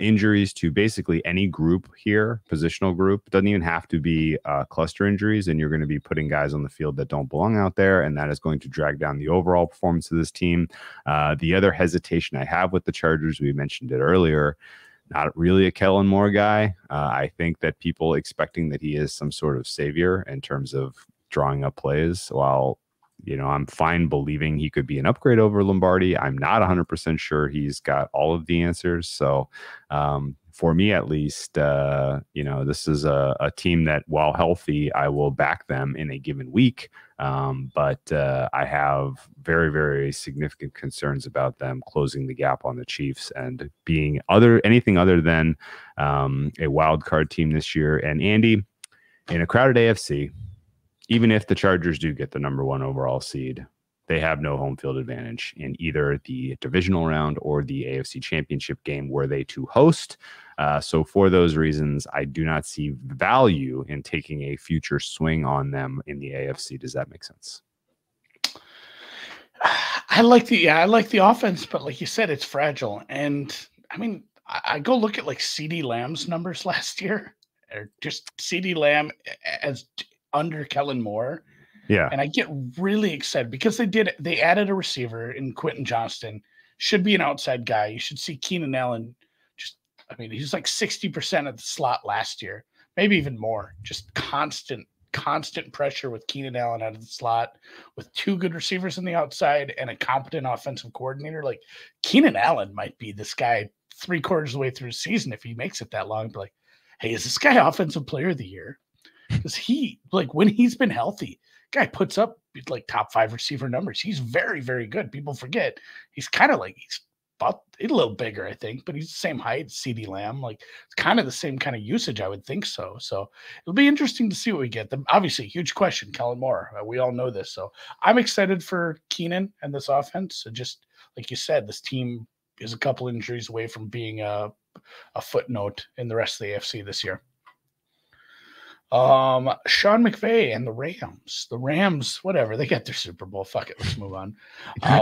Injuries to basically any group here, positional group, doesn't even have to be cluster injuries, and you're going to be putting guys on the field that don't belong out there, and that is going to drag down the overall performance of this team. The other hesitation I have with the Chargers, we mentioned it earlier, not really a Kellen Moore guy. I think that people expecting that he is some sort of savior in terms of drawing up plays, while I'm fine believing he could be an upgrade over Lombardi, I'm not 100% sure he's got all of the answers. So for me, at least, this is a team that, while healthy, I will back them in a given week. But I have very, very significant concerns about them closing the gap on the Chiefs and being anything other than a wild card team this year. And Andy, in a crowded AFC, even if the Chargers do get the number 1 overall seed, they have no home field advantage in either the divisional round or the AFC Championship game where they to host. So for those reasons, I do not see value in taking a future swing on them in the AFC. Does that make sense? I like the offense, but like you said, it's fragile. And I mean, I go look at like CD Lamb's numbers last year, or just CD Lamb as under Kellen Moore. Yeah. And I get really excited because they added a receiver in Quentin Johnston, should be an outside guy. You should see Keenan Allen he's like 60% of the slot last year, maybe even more. Just constant pressure with Keenan Allen out of the slot, with 2 good receivers on the outside and a competent offensive coordinator. Like, Keenan Allen might be this guy 3/4 of the way through the season if he makes it that long. But like, hey, is this guy offensive player of the year? Because he, like, when he's been healthy, guy puts up like top 5 receiver numbers. He's very, very good. People forget he's kind of like, he's about a little bigger, I think, but he's the same height as CD Lamb. Like, it's kind of the same kind of usage, I would think so. So it'll be interesting to see what we get. Obviously, huge question, Kellen Moore. We all know this. So I'm excited for Keenan and this offense. So just like you said, this team is a couple injuries away from being a footnote in the rest of the AFC this year. Sean McVay and the Rams, whatever, they got their Super Bowl. Fuck it. Let's move on.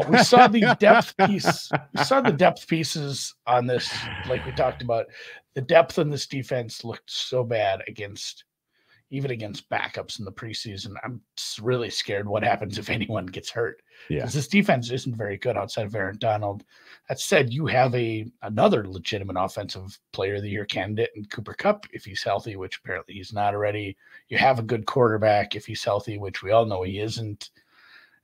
We saw the depth piece. We saw the depth pieces on this. Like we talked about, the depth in this defense looked so bad even against backups in the preseason. I'm really scared what happens if anyone gets hurt. Because this defense isn't very good outside of Aaron Donald. That said, you have another legitimate offensive player of the year candidate in Cooper Kupp if he's healthy, which apparently he's not already. You have a good quarterback if he's healthy, which we all know he isn't.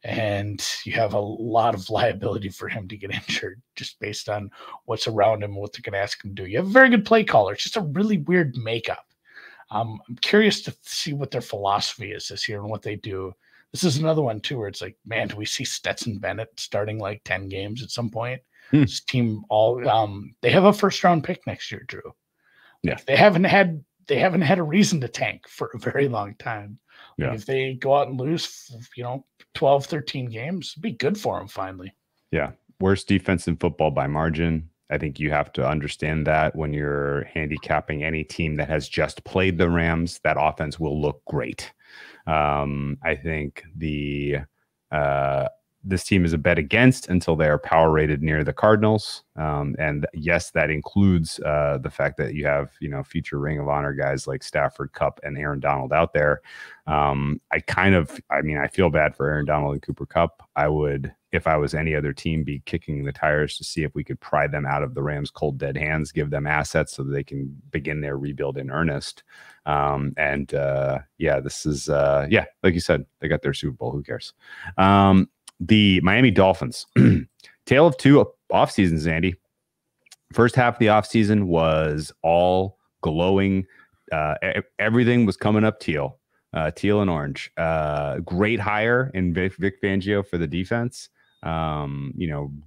And you have a lot of liability for him to get injured just based on what's around him and what they're going to ask him to do. You have a very good play caller. It's just a really weird makeup. I'm curious to see what their philosophy is this year and what they do. This is another one, too, where it's like, man, do we see Stetson Bennett starting like 10 games at some point? This team they have a first-round pick next year, Drew. Yeah. Like, they haven't had a reason to tank for a very long time. Like, if they go out and lose, 12, 13 games, it'd be good for them finally. Yeah. Worst defense in football by margin. I think you have to understand that when you're handicapping any team that has just played the Rams, that offense will look great. I think this team is a bet against until they are power rated near the Cardinals. And yes, that includes the fact that you have, future Ring of Honor guys like Stafford, Kupp, and Aaron Donald out there. I feel bad for Aaron Donald and Cooper Kupp. I would, if I was any other team, be kicking the tires to see if we could pry them out of the Rams' cold dead hands, give them assets so that they can begin their rebuild in earnest. This is, like you said, they got their Super Bowl. Who cares? The Miami Dolphins, tale of 2 off seasons, Andy. First half of the off season was all glowing. Everything was coming up teal and orange. Great hire in Vic Fangio for the defense.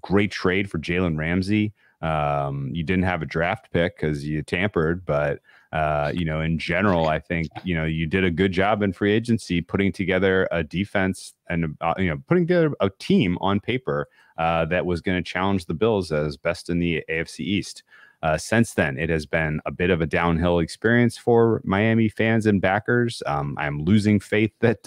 Great trade for Jalen Ramsey. You didn't have a draft pick because you tampered, but in general, I think, you did a good job in free agency, putting together a defense and, putting together a team on paper that was going to challenge the Bills as best in the AFC East. Since then, it has been a bit of a downhill experience for Miami fans and backers. I'm losing faith that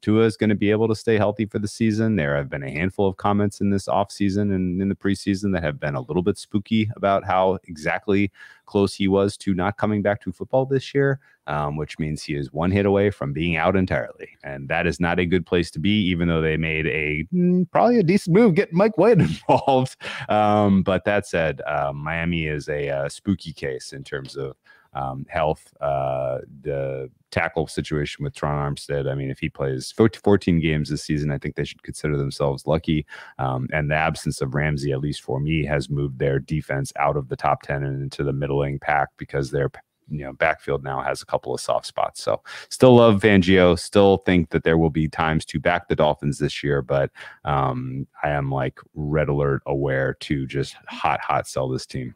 Tua is going to be able to stay healthy for the season. There have been a handful of comments in this offseason and in the preseason that have been a little bit spooky about how exactly close he was to not coming back to football this year. which means he is one hit away from being out entirely. And that is not a good place to be, even though they made probably a decent move, getting Mike White involved. But that said, Miami is a spooky case in terms of health. The tackle situation with Tron Armstead, I mean, if he plays 14 games this season, I think they should consider themselves lucky. And the absence of Ramsey, at least for me, has moved their defense out of the top 10 and into the middling pack, because their backfield now has a couple of soft spots. So still love Fangio, still think that there will be times to back the Dolphins this year, but I am like red alert aware to just hot sell this team.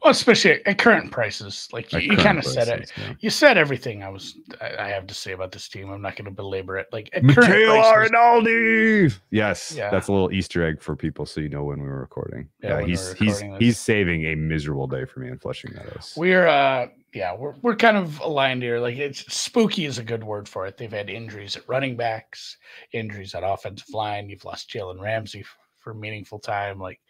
Well, especially at current prices, like you kind of said it. Yeah. You said everything I have to say about this team. I'm not going to belabor it. Like at current prices, Rinaldi. Yes, yeah. That's a little Easter egg for people, so you know when we were recording. Yeah, he's saving a miserable day for me in Flushing Meadows. We're kind of aligned here. Like it's spooky is a good word for it. They've had injuries at running backs, injuries at offensive line. You've lost Jalen Ramsey for meaningful time. Like.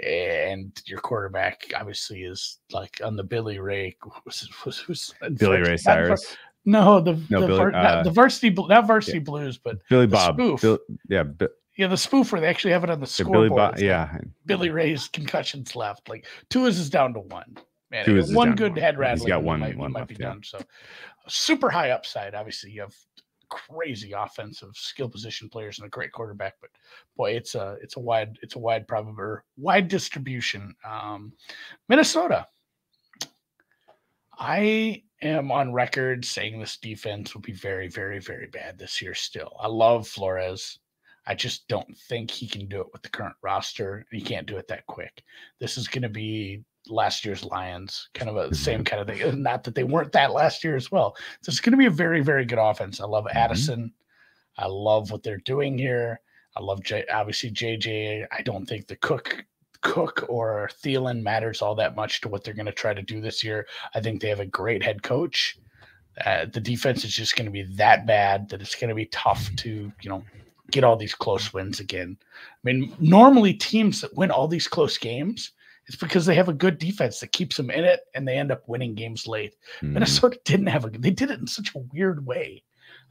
And your quarterback obviously is like on the Billy Ray. Who's Billy Ray Cyrus? The varsity, not varsity blues, but Billy Bob. Spoof. The spoof where they actually have it on the scoreboard. Billy Ray's concussions left. Like Tua's is down to one. Man, one good head rattling. He's got one might be done. So super high upside. Obviously, you have crazy offensive skill position players and a great quarterback, but boy, it's a wide distribution. Minnesota, I am on record saying this defense will be very, very, very bad this year. Still, I love Flores. I just don't think he can do it with the current roster. He can't do it that quick. This is going to be last year's Lions, kind of the same kind of thing. Not that they weren't that last year as well. So it's going to be a very, very good offense. I love Addison. I love what they're doing here. I love obviously JJ. I don't think the Cook or Thielen matters all that much to what they're going to try to do this year. I think they have a great head coach. The defense is just going to be that bad that it's going to be tough to, get all these close wins again. I mean, normally teams that win all these close games, it's because they have a good defense that keeps them in it, and they end up winning games late. Minnesota didn't have they did it in such a weird way.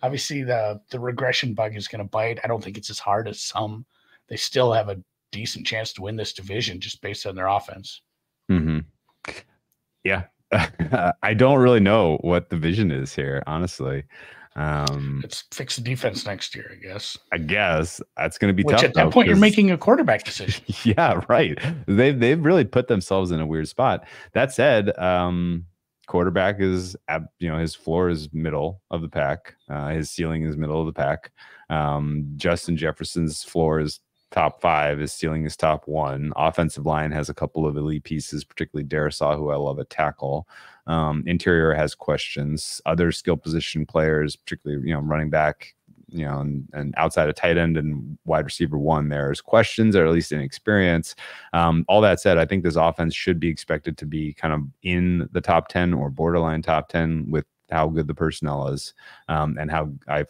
Obviously, the regression bug is going to bite. I don't think it's as hard as some. They still have a decent chance to win this division just based on their offense. Yeah. I don't really know what the vision is here, honestly. Let's fix the defense next year, I guess that's going to be tough. At that point, you're making a quarterback decision. Yeah, right. They've really put themselves in a weird spot. That said, quarterback is, his floor is middle of the pack. His ceiling is middle of the pack. Justin Jefferson's floor is top 5. His ceiling is top 1. Offensive line has a couple of elite pieces, particularly Darisaw, who I love at tackle. Interior has questions. Other skill position players, particularly running back, and outside of tight end and wide receiver 1, there's questions, or at least inexperience. All that said, I think this offense should be expected to be kind of in the top 10 or borderline top 10 with how good the personnel is, and how I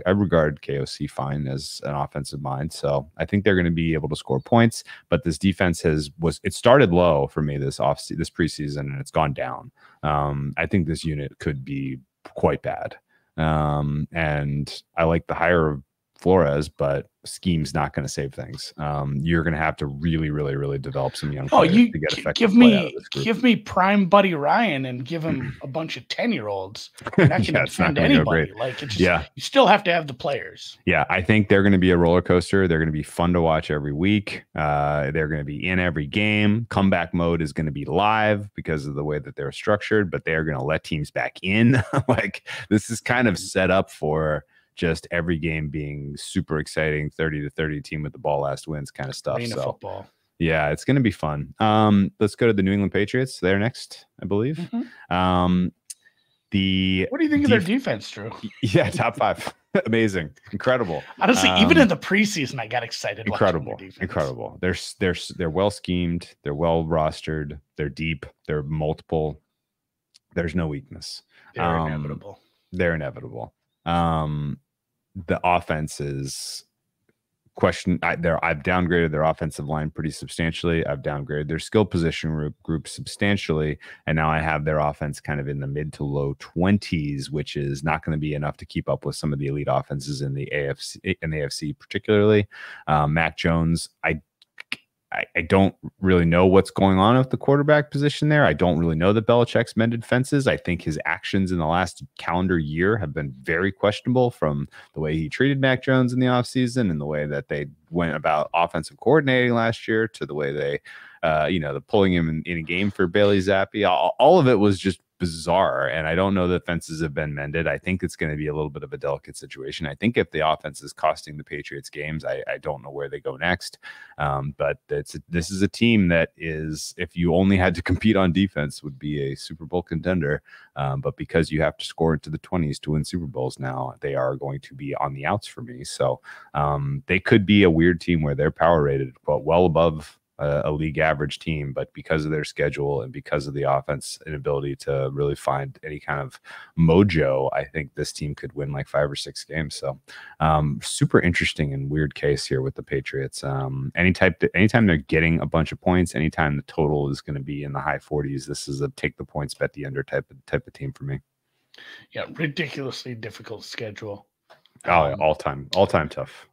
regard KOC fine as an offensive mind. So I think they're going to be able to score points, but this defense it started low for me this preseason, and it's gone down. I think this unit could be quite bad. And I like the hire of Flores, but scheme's not going to save things. You're going to have to really, really, really develop some young players to get effective play out of this group. Give me prime Buddy Ryan and give him a bunch of 10-year-olds. You're not going to defend anybody. Like you still have to have the players. Yeah, I think they're going to be a roller coaster. They're going to be fun to watch every week. They're going to be in every game. Comeback mode is going to be live because of the way that they're structured, but they're going to let teams back in. Like this is kind of set up for just every game being super exciting, 30-30 team with the ball last wins kind of stuff. So football. Yeah, it's going to be fun. Let's go to the New England Patriots. They're next, I believe. What do you think of their defense, Drew? Yeah, top 5. Amazing. Incredible. Honestly, even in the preseason, I got excited. Incredible. They're well schemed. They're well rostered. They're deep. They're multiple. There's no weakness. They're inevitable. They're inevitable. The offense is I've downgraded their offensive line pretty substantially. I've downgraded their skill position group substantially, and now I have their offense kind of in the mid to low 20s, which is not going to be enough to keep up with some of the elite offenses in the AFC particularly. Mac Jones, I don't really know what's going on with the quarterback position there. I don't really know that Belichick's mended fences. I think his actions in the last calendar year have been very questionable, from the way he treated Mac Jones in the offseason and the way that they went about offensive coordinating last year to the way they, the pulling him in a game for Bailey Zappi. All of it was just bizarre, and I don't know that fences have been mended. I think it's going to be a little bit of a delicate situation. I think if the offense is costing the Patriots games, I don't know where they go next. But this is a team that is, if you only had to compete on defense, would be a Super Bowl contender. But because you have to score into the 20s to win Super Bowls now, they are going to be on the outs for me. So they could be a weird team where they're power rated, but well above a league average team, but because of their schedule and because of the offense inability to really find any kind of mojo, I think this team could win like 5 or 6 games. So super interesting and weird case here with the Patriots. Anytime they're getting a bunch of points, anytime the total is going to be in the high 40s, this is a take the points, bet the under type of team for me. Yeah, ridiculously difficult schedule. Oh, yeah, all time tough.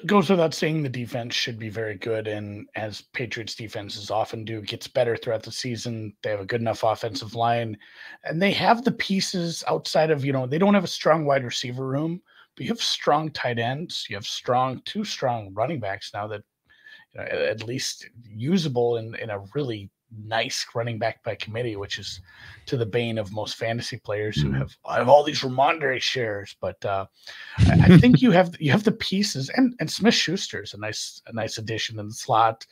Goes without saying the defense should be very good, and as Patriots defenses often do, gets better throughout the season. They have a good enough offensive line, and they have the pieces outside of, they don't have a strong wide receiver room, but you have strong tight ends. You have two strong running backs now that at least usable in a really nice running back by committee, which is to the bane of most fantasy players who have all these Ramondre shares. But I think you have the pieces, and Smith Schuster is a nice addition in the slot.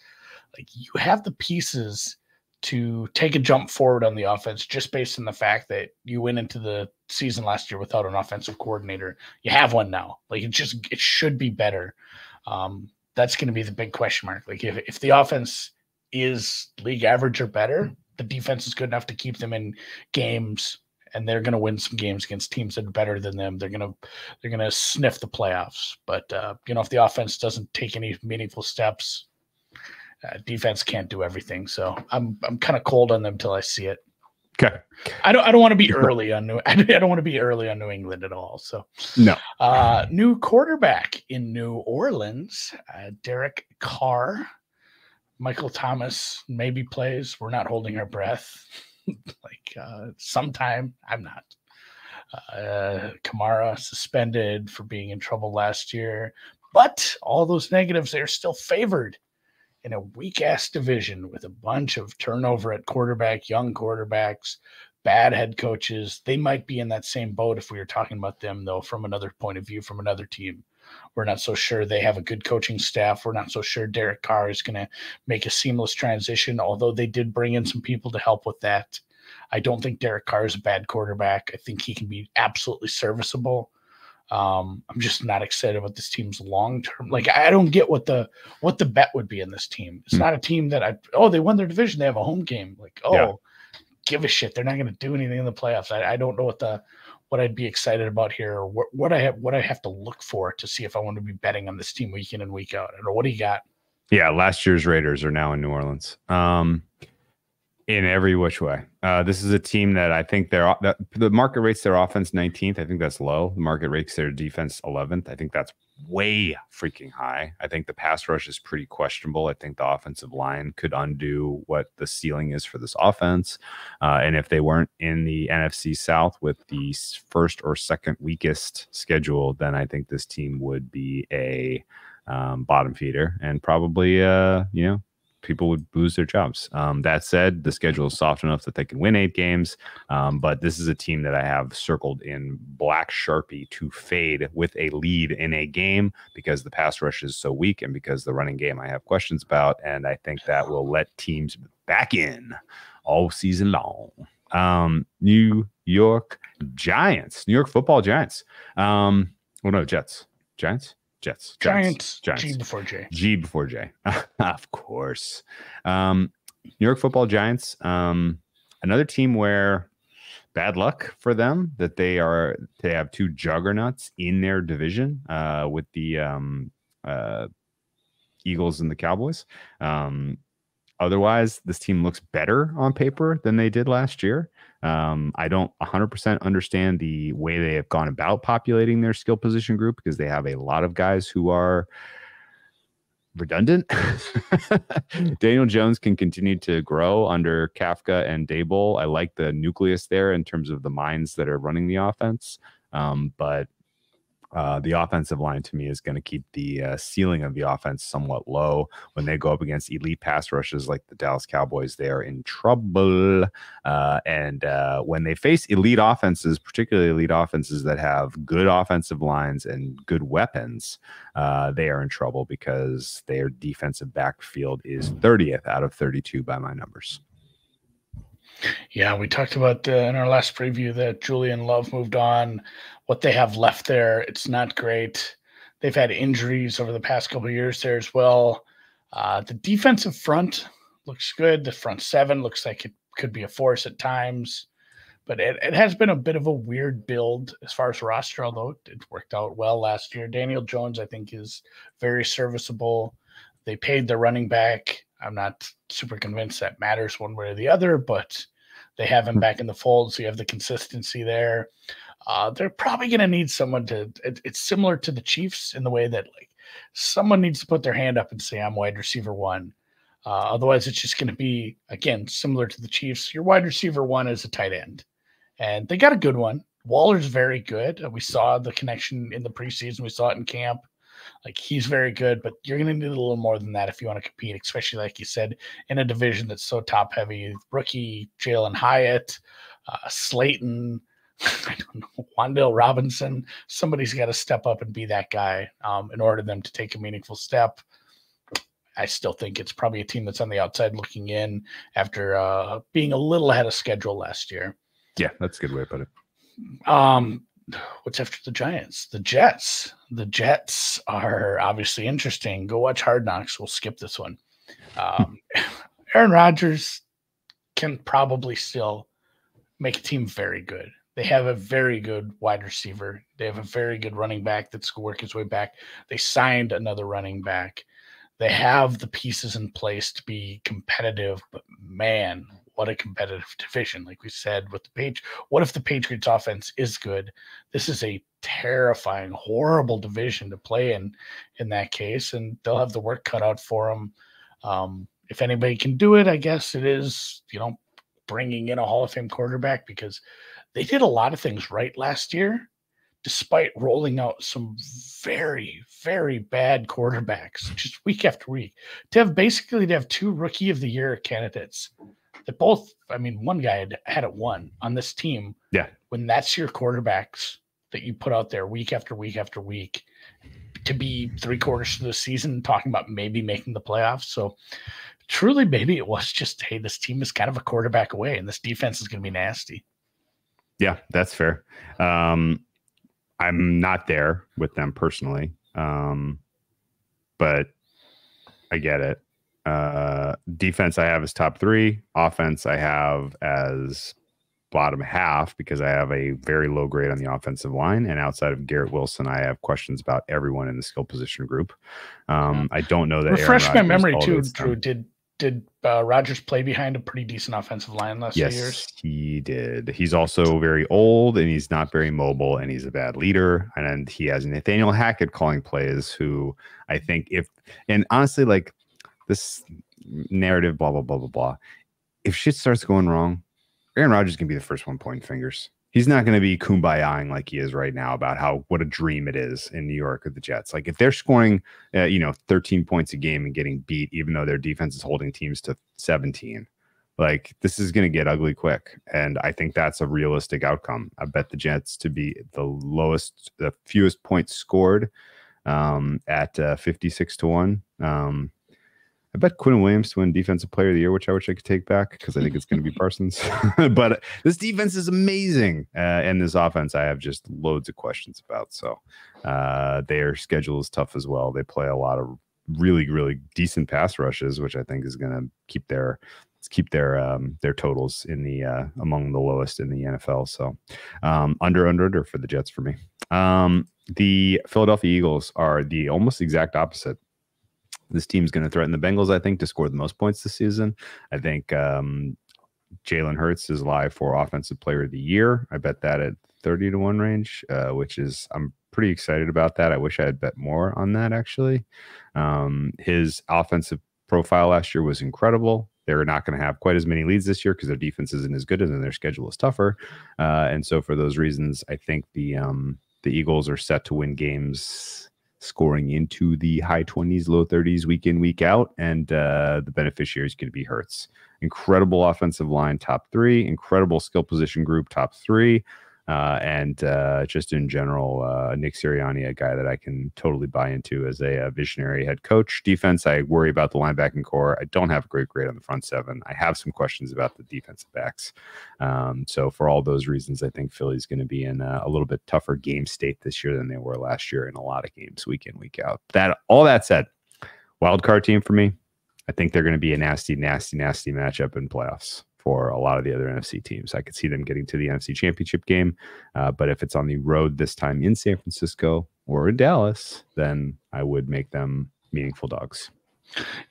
Like, you have the pieces to take a jump forward on the offense just based on the fact that you went into the season last year without an offensive coordinator. You have one now. Like, it should be better. That's going to be the big question mark. Like, if the offense is league average or better, the defense is good enough to keep them in games, and they're going to win some games against teams that are better than them. They're going to sniff the playoffs. But if the offense doesn't take any meaningful steps, defense can't do everything. So I'm kind of cold on them till I see it. Okay. I don't want to be early on I don't want to be early on New England at all. So no. New quarterback in New Orleans, Derek Carr. Michael Thomas maybe plays. We're not holding our breath. Sometime. I'm not. Kamara suspended for being in trouble last year. But all those negatives, they're still favored in a weak-ass division with a bunch of turnover at quarterback, young quarterbacks, bad head coaches. They might be in that same boat if we were talking about them, though, from another point of view, from another team. We're not so sure they have a good coaching staff. We're not so sure Derek Carr is going to make a seamless transition, although they did bring in some people to help with that. I don't think Derek Carr is a bad quarterback. I think he can be absolutely serviceable. I'm just not excited about this team's long-term. Like, I don't get what the bet would be in this team. It's not a team that they won their division. They have a home game. Give a shit. They're not going to do anything in the playoffs. I don't know what I'd be excited about here, or what I have to look for to see if I want to be betting on this team week in and week out. I don't know. What do you got? Yeah, last year's Raiders are now in New Orleans. In every which way. This is a team that I think the market rates their offense 19th. I think that's low. The market rates their defense 11th. I think that's way freaking high. I think the pass rush is pretty questionable. I think the offensive line could undo what the ceiling is for this offense. And if they weren't in the NFC South with the first or second weakest schedule, then I think this team would be a bottom feeder, and probably, people would lose their jobs. That said, the schedule is soft enough that they can win 8 games. But this is a team that I have circled in black Sharpie to fade with a lead in a game, because the pass rush is so weak and because the running game I have questions about. And I think that will let teams back in all season long. New York football Giants. Jets. Giants. G before J. Of course. New York football Giants. Another team where bad luck for them that they have 2 juggernauts in their division, with the Eagles and the Cowboys. Otherwise, this team looks better on paper than they did last year. I don't 100% understand the way they have gone about populating their skill position group, because they have a lot of guys who are redundant. Daniel Jones can continue to grow under Kafka and Dable. I like the nucleus there in terms of the minds that are running the offense. But the offensive line, to me, is going to keep the ceiling of the offense somewhat low. When they go up against elite pass rushes like the Dallas Cowboys, they are in trouble. And when they face elite offenses, particularly elite offenses that have good offensive lines and good weapons, they are in trouble, because their defensive backfield is 30th out of 32 by my numbers. Yeah, we talked about in our last preview that Julian Love moved on. What they have left there, it's not great. They've had injuries over the past couple of years there as well. The defensive front looks good. The front seven looks like it could be a force at times. But it has been a bit of a weird build as far as roster, although it worked out well last year. Daniel Jones, I think, is very serviceable. They paid the running back. I'm not super convinced that matters one way or the other, but they have him back in the fold, so you have the consistency there. They're probably going to need someone to – it's similar to the Chiefs in the way that, like, someone needs to put their hand up and say, I'm wide receiver one. Otherwise, it's just going to be, again, similar to the Chiefs. Your wide receiver one is a tight end. And they got a good one. Waller's very good. We saw the connection in the preseason. We saw it in camp. Like, he's very good, but you're going to need a little more than that if you want to compete, especially, like you said, in a division that's so top-heavy. Rookie Jalen Hyatt, Slayton, I don't know, Wan'Dale Robinson. Somebody's got to step up and be that guy in order for them to take a meaningful step. I still think it's probably a team that's on the outside looking in after being a little ahead of schedule last year. Yeah, that's a good way to put it. What's after the Giants? The Jets. The Jets are obviously interesting. Go watch Hard Knocks. We'll skip this one. Aaron Rodgers can probably still make a team very good. They have a very good wide receiver. They have a very good running back that's going to work his way back. They signed another running back. They have the pieces in place to be competitive, but man, what a competitive division. Like we said with the Patriots, what if the Patriots offense is good? This is a terrifying, horrible division to play in that case, and they'll have the work cut out for them. If anybody can do it, I guess it is, bringing in a Hall of Fame quarterback, because they did a lot of things right last year, despite rolling out some very, very bad quarterbacks just week after week. To have two Rookie of the Year candidates that both, one guy had it won on this team. Yeah. When that's your quarterbacks that you put out there week after week after week, to be 3/4 of the season talking about maybe making the playoffs. So truly, maybe it was just, hey, this team is kind of a quarterback away and this defense is going to be nasty. Yeah, that's fair. I'm not there with them personally, but I get it. Defense I have as top 3. Offense I have as bottom half, because I have a very low grade on the offensive line. And outside of Garrett Wilson, I have questions about everyone in the skill position group. I don't know that. Refresh my memory too, Drew. Did Rodgers play behind a pretty decent offensive line last few years? Yes, he did. He's also very old, and he's not very mobile, and he's a bad leader. And he has Nathaniel Hackett calling plays, who I think and honestly, like, this narrative, blah, blah, blah, blah, blah. If shit starts going wrong, Aaron Rodgers can be the first one pointing fingers. He's not going to be kumbayaing like he is right now about what a dream it is in New York with the Jets. Like, if they're scoring, 13 points a game and getting beat, even though their defense is holding teams to 17, like, this is going to get ugly quick. And I think that's a realistic outcome. I bet the Jets to be the fewest points scored at 56-1. I bet Quinn Williams to win Defensive Player of the Year, which I wish I could take back, because I think it's going to be Parsons. But this defense is amazing. And this offense, I have just loads of questions about. So their schedule is tough as well. They play a lot of really, really decent pass rushes, which I think is going to keep their keep their totals in the among the lowest in the NFL. So under for the Jets for me. The Philadelphia Eagles are the almost exact opposite. This team's going to threaten the Bengals, I think, to score the most points this season. I think Jalen Hurts is live for Offensive Player of the Year. I bet that at 30-1 range, which is I'm pretty excited about that. I wish I had bet more on that, actually. His offensive profile last year was incredible. They're not going to have quite as many leads this year because their defense isn't as good and then their schedule is tougher. And so for those reasons, I think the Eagles are set to win games scoring into the high 20s, low 30s week in, week out. And the beneficiary is going to be Hurts. Incredible offensive line, top 3. Incredible skill position group, top 3. And just in general, Nick Sirianni, a guy that I can totally buy into as a visionary head coach. Defense, I worry about the linebacking core. I don't have a great grade on the front 7. I have some questions about the defensive backs. So for all those reasons, I think Philly's going to be in a little bit tougher game state this year than they were last year in a lot of games, week in, week out. All that said, wild card team for me. I think they're going to be a nasty matchup in playoffs for a lot of the other NFC teams. I could see them getting to the NFC Championship game, but if it's on the road this time in San Francisco or in Dallas, then I would make them meaningful dogs.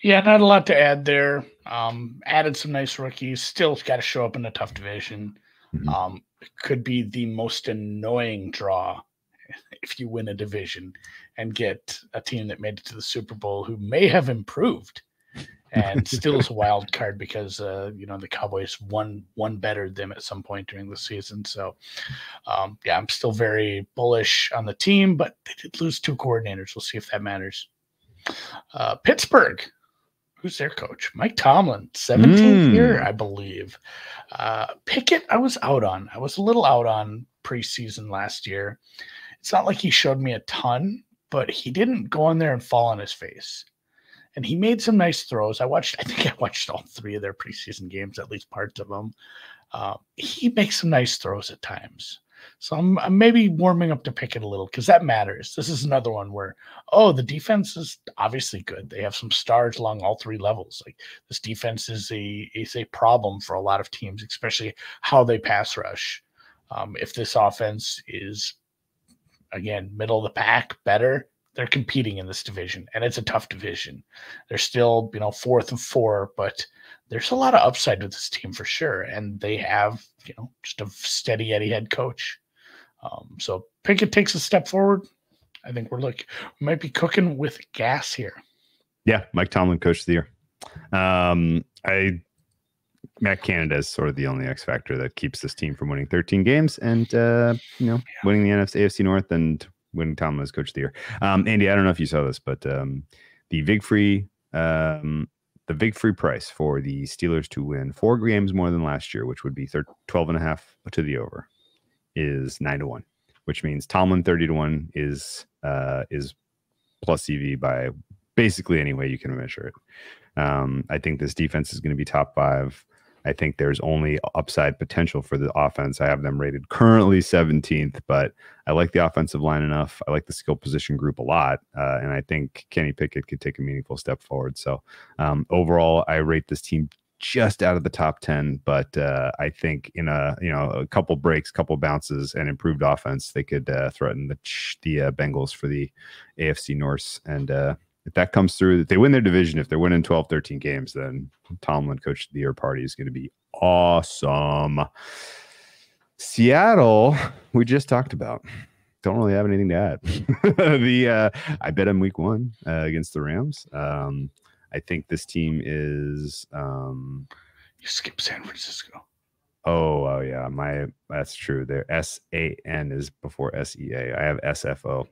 Yeah, not a lot to add there. Added some nice rookies. Still got to show up in a tough division. Mm-hmm. Could be the most annoying draw if you win a division and get a team that made it to the Super Bowl who may have improved and still is a wild card because the Cowboys won better than them at some point during the season. So I'm still very bullish on the team, but they did lose 2 coordinators. We'll see if that matters. Pittsburgh, who's their coach? Mike Tomlin, 17th year, I believe. Pickett, I was a little out on preseason last year. It's not like he showed me a ton, but he didn't go in there and fall on his face. And he made some nice throws. I think I watched all 3 of their preseason games, at least parts of them. He makes some nice throws at times. So I'm maybe warming up to Pickett a little because that matters. This is another one where, the defense is obviously good. They have some stars along all 3 levels. Like this defense is a problem for a lot of teams, especially how they pass rush. If this offense is, again, middle of the pack, better, they're competing in this division, and it's a tough division. They're still, 4th and 4, but there's a lot of upside with this team for sure. And they have, just a steady Eddie head coach. So Pickett takes a step forward. I think we might be cooking with gas here. Yeah, Mike Tomlin, coach of the year. Matt Canada is sort of the only X factor that keeps this team from winning 13 games and winning the AFC North and winning Tomlin as coach of the year. Andy, I don't know if you saw this, but the vig free price for the Steelers to win 4 games more than last year, which would be 12.5 to the over, is 9-1, which means Tomlin 30-1 is plus EV by basically any way you can measure it. I think this defense is going to be top 5. I think there's only upside potential for the offense. I have them rated currently 17th, but I like the offensive line enough. I like the skill position group a lot, and I think Kenny Pickett could take a meaningful step forward. So overall, I rate this team just out of the top 10, but I think in a couple breaks, couple bounces, and improved offense, they could threaten the Bengals for the AFC North. And if that comes through, if they win their division, if they're winning 12, 13 games, then Tomlin coach of the year party is going to be awesome. Seattle, we just talked about. Don't really have anything to add. I bet them week 1 against the Rams. I think this team is. You skip San Francisco. Oh yeah, that's true. Their SAN is before SEA. I have SFO.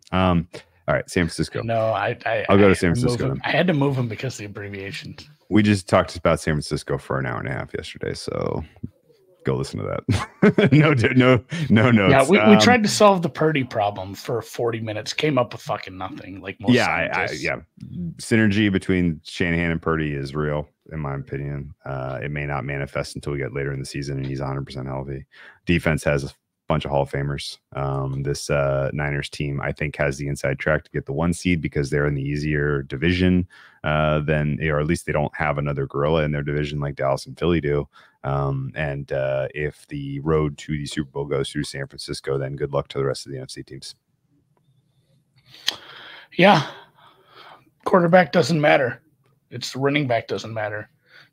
All right, San Francisco. No, I'll go to San Francisco. I had to move him because of the abbreviations. We just talked about San Francisco for an hour and a half yesterday, so go listen to that. no notes. Yeah, we tried to solve the Purdy problem for 40 minutes. Came up with fucking nothing. Like most. Synergy between Shanahan and Purdy is real, in my opinion. It may not manifest until we get later in the season and he's 100% healthy. Defense has bunch of Hall of Famers. This Niners team, I think, has the inside track to get the 1 seed because they're in the easier division than, or at least they don't have another gorilla in their division like Dallas and Philly do. And if the road to the Super Bowl goes through San Francisco, then good luck to the rest of the NFC teams. Yeah. Quarterback doesn't matter. It's the running back doesn't matter.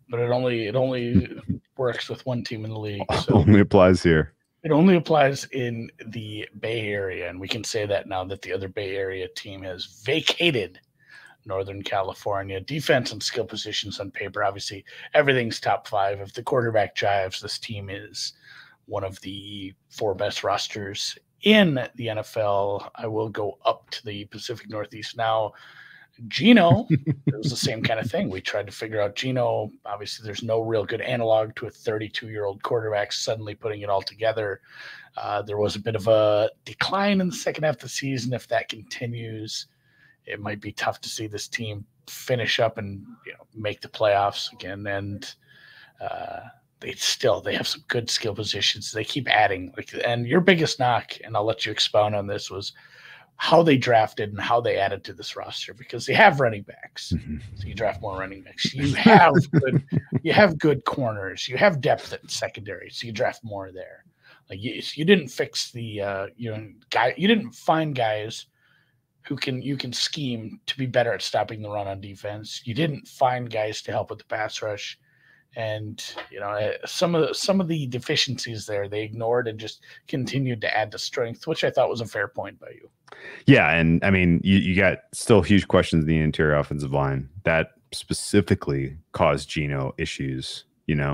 But it only works with one team in the league. So only applies here. It only applies in the Bay Area, and we can say that now that the other Bay Area team has vacated Northern California. Defense and skill positions on paper, obviously, everything's top 5. If the quarterback jives, this team is one of the 4 best rosters in the NFL. I will go up to the Pacific Northeast now. Geno, it was the same kind of thing. We tried to figure out Geno. Obviously, there's no real good analog to a 32-year-old quarterback suddenly putting it all together. There was a bit of a decline in the second half of the season. If that continues, it might be tough to see this team finish up and make the playoffs again. And they have some good skill positions. They keep adding. And your biggest knock, and I'll let you expound on this, was how they drafted and how they added to this roster, because they have running backs. So you draft more running backs. You have good corners. You have depth at secondary, so you draft more there. Like you didn't fix the guy. You didn't find guys who you can scheme to be better at stopping the run on defense. You didn't find guys to help with the pass rush. And some of the deficiencies there they ignored and just continued to add to strength, which I thought was a fair point by you. Yeah, and I mean you got still huge questions in the interior offensive line that specifically caused Geno issues.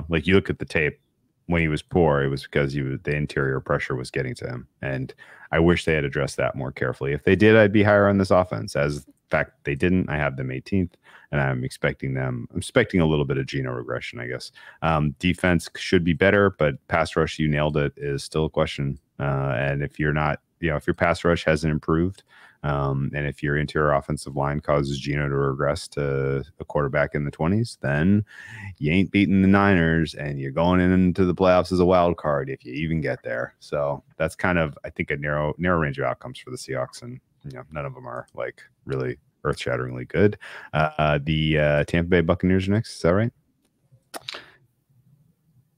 Like you look at the tape when he was poor, it was because the interior pressure was getting to him, and I wish they had addressed that more carefully. If they did, I'd be higher on this offense. As fact they didn't. I have them 18th, and I'm expecting a little bit of Geno regression, I guess. Defense should be better, but pass rush, you nailed it, is still a question. And if you're not, if your pass rush hasn't improved, and if your interior offensive line causes Geno to regress to a quarterback in the 20s, then you ain't beating the Niners, and you're going into the playoffs as a wild card if you even get there. So that's kind of, I think, a narrow range of outcomes for the Seahawks, and none of them are like really earth-shatteringly good. The Tampa Bay Buccaneers are next. Is that right?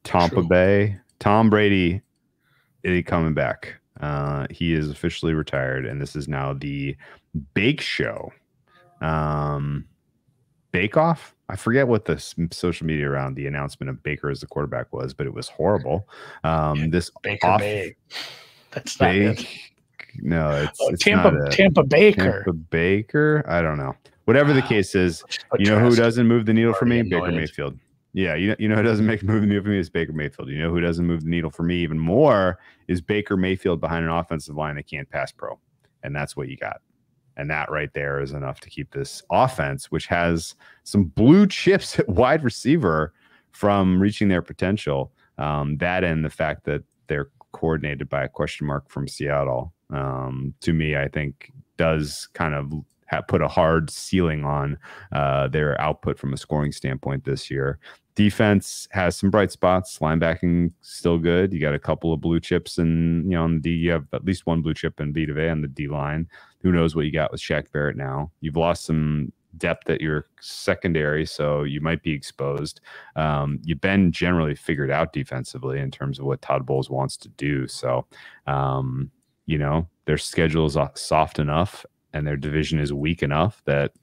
Tampa Bay. Tom Brady is coming back. He is officially retired, and this is now the Bake Show. Bake Off? I forget what the social media around the announcement of Baker as the quarterback was, but it was horrible. This Baker Bay. That's not it. No, it's Tampa Baker. Tampa Baker. I don't know. Whatever the case is, who doesn't move the needle for me? Baker Mayfield. Yeah, you know who doesn't move the needle for me is Baker Mayfield. You know who doesn't move the needle for me even more is Baker Mayfield behind an offensive line that can't pass pro, and that's what you got. And that right there is enough to keep this offense, which has some blue chips at wide receiver, from reaching their potential. That and the fact that they're coordinated by a question mark from Seattle. To me, I think does kind of put a hard ceiling on their output from a scoring standpoint this year. Defense has some bright spots. Linebacking still good. You got a couple of blue chips, and on the D, you have at least one blue chip in Vita Vea on the D line. Who knows what you got with Shaq Barrett now? You've lost some depth at your secondary, so you might be exposed. You've been generally figured out defensively in terms of what Todd Bowles wants to do. So, their schedule is soft enough and their division is weak enough that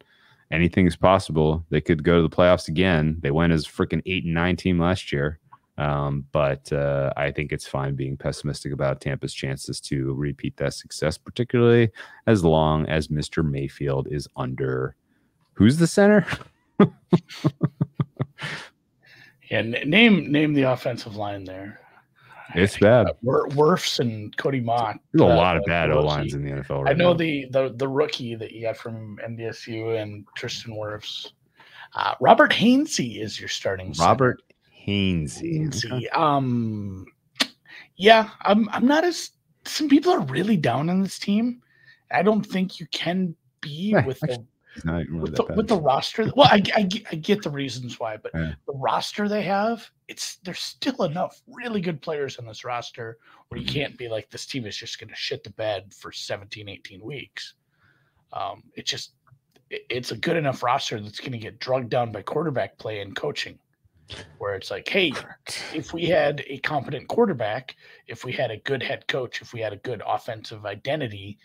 anything is possible. They could go to the playoffs again. They went as a freaking 8-9 team last year. But I think it's fine being pessimistic about Tampa's chances to repeat that success, particularly as long as Mr. Mayfield is under. Who's the center? Yeah, name the offensive line there. It's bad. Wirfs and Cody Mott. There's a lot of bad O-lines in the NFL right now. I know now. the rookie that you got from NDSU and Tristan Wirfs. Robert Hainsey is your starting center. Robert Hainsey. Yeah, I'm not as. Some people are really down on this team. I don't think you can be with He's not even really with the roster. Well, I get the reasons why, but the roster they have, there's still enough really good players on this roster where you can't be like, this team is just going to shit the bed for 17, 18 weeks. It's a good enough roster that's going to get drugged down by quarterback play and coaching, where it's like, hey, if we had a competent quarterback, if we had a good head coach, if we had a good offensive identity,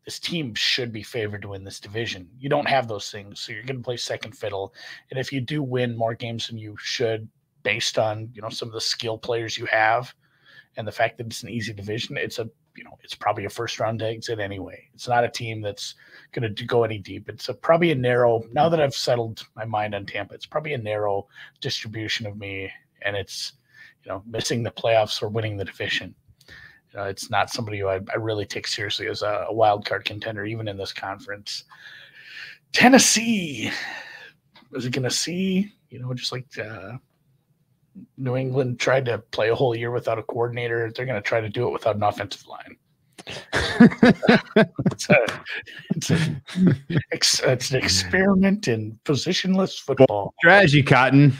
this team should be favored to win this division. You don't have those things, so you're going to play second fiddle. And if you do win more games than you should, based on some of the skill players you have, and the fact that it's an easy division, it's probably a first round exit anyway. It's not a team that's going to go any deep. It's probably a narrow. Now that I've settled my mind on Tampa, it's probably a narrow distribution of me, and it's missing the playoffs or winning the division. It's not somebody who I really take seriously as a wild card contender, even in this conference. Tennessee, is it going to see, just like New England tried to play a whole year without a coordinator, they're going to try to do it without an offensive line. It's an experiment in positionless football. Strategy, Cotton.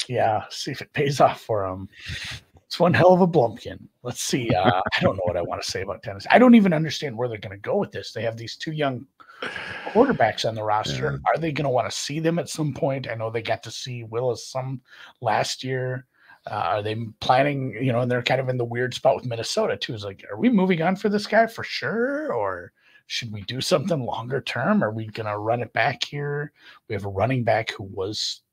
Yeah, see if it pays off for them. It's one hell of a blumpkin. Let's see. I don't know what I want to say about Tennessee. I don't even understand where they're going to go with this. They have these two young quarterbacks on the roster. Yeah. Are they going to want to see them at some point? I know they got to see Willis some last year. Are they planning, and they're kind of in the weird spot with Minnesota too. It's like, are we moving on for this guy for sure? Or should we do something longer term? Are we going to run it back here? We have a running back who was,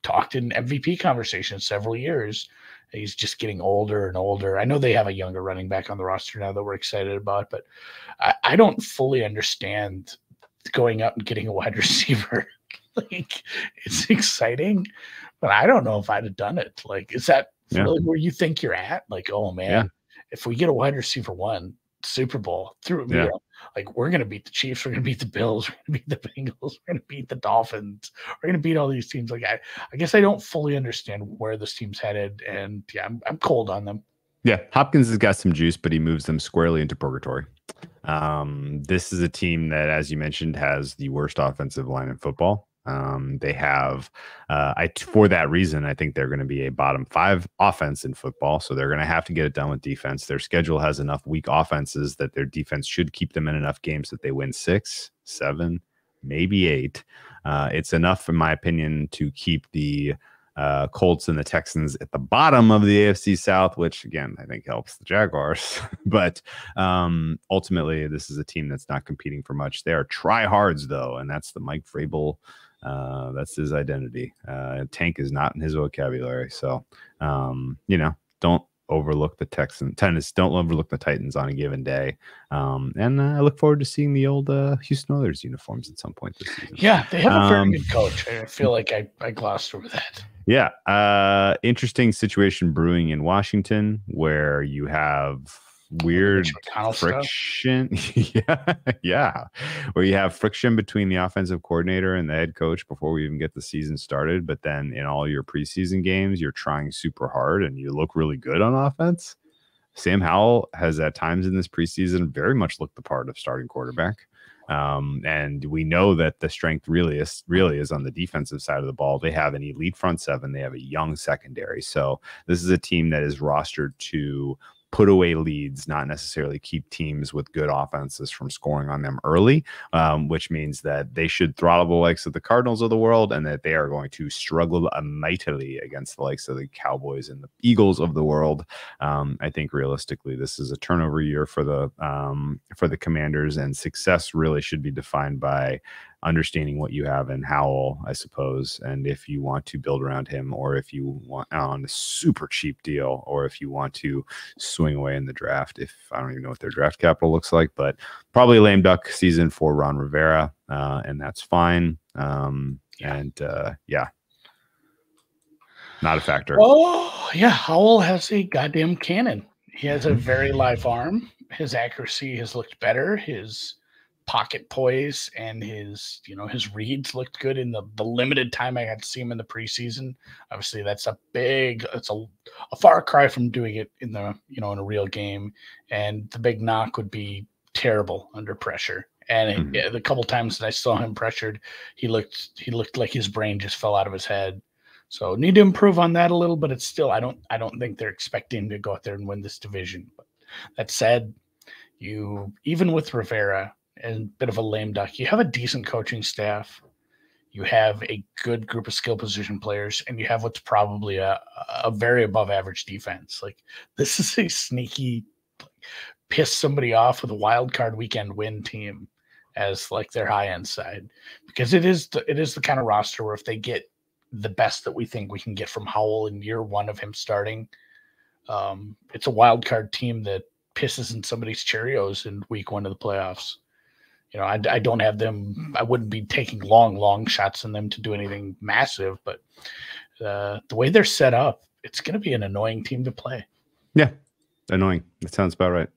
talked in MVP conversations several years. He's just getting older and older. I know they have a younger running back on the roster now that we're excited about, but I don't fully understand going out and getting a wide receiver. Like, it's exciting, but I don't know if I'd have done it. Like, is that really where you think you're at? Like, oh man, if we get a wide receiver one Super Bowl through, like, we're going to beat the Chiefs, we're going to beat the Bills, we're going to beat the Bengals, we're going to beat the Dolphins, we're going to beat all these teams. Like, I guess I don't fully understand where this team's headed, and I'm cold on them. Yeah, Hopkins has got some juice, but he moves them squarely into purgatory. This is a team that, as you mentioned, has the worst offensive line in football. They have, for that reason, I think they're going to be a bottom 5 offense in football. So they're going to have to get it done with defense. Their schedule has enough weak offenses that their defense should keep them in enough games that they win 6, 7, maybe 8. It's enough, in my opinion, to keep the Colts and the Texans at the bottom of the AFC South, which again, I think helps the Jaguars. But ultimately, this is a team that's not competing for much. They are try-hards, though, and that's the Mike Vrabel. That's his identity. Tank is not in his vocabulary. So, don't overlook the don't overlook the Titans on a given day. And I look forward to seeing the old Houston Oilers uniforms at some point this season. Yeah, they have a very good coach. I feel like I glossed over that. Yeah. Interesting situation brewing in Washington where you have weird friction. yeah. Where you have friction between the offensive coordinator and the head coach before we even get the season started. But then in all your preseason games, you're trying super hard and you look really good on offense. Sam Howell has at times in this preseason very much looked the part of starting quarterback. And we know that the strength really is on the defensive side of the ball. They have an elite front seven. They have a young secondary. So this is a team that is rostered to put away leads, not necessarily keep teams with good offenses from scoring on them early, which means that they should throttle the likes of the Cardinals of the world and that they are going to struggle mightily against the likes of the Cowboys and the Eagles of the world. I think realistically, this is a turnover year for the Commanders, and success really should be defined by understanding what you have in Howell, I suppose, and if you want to build around him, or if you want on a super cheap deal, or if you want to swing away in the draft. If I don't even know what their draft capital looks like, but probably a lame duck season for Ron Rivera, and that's fine. Not a factor. Oh yeah, Howell has a goddamn cannon. He has a very live arm. His accuracy has looked better. His pocket poise and his reads looked good in the limited time I got to see him in the preseason. Obviously, that's a far cry from doing it in the in a real game. And the big knock would be terrible under pressure. And the couple times that I saw him pressured, he looked like his brain just fell out of his head. So need to improve on that a little, but it's still I don't think they're expecting to go out there and win this division. But that said, even with Rivera and a bit of a lame duck, you have a decent coaching staff. You have a good group of skill position players, and you have what's probably a very above average defense. Like, this is a sneaky, piss somebody off with a wild card weekend win team as like their high end side, because it is the kind of roster where if they get the best that we think we can get from Howell in year one of him starting, it's a wild card team that pisses in somebody's Cheerios in week one of the playoffs. You know, I don't have them. I wouldn't be taking long shots on them to do anything massive, but the way they're set up, it's going to be an annoying team to play. Yeah, annoying. That sounds about right.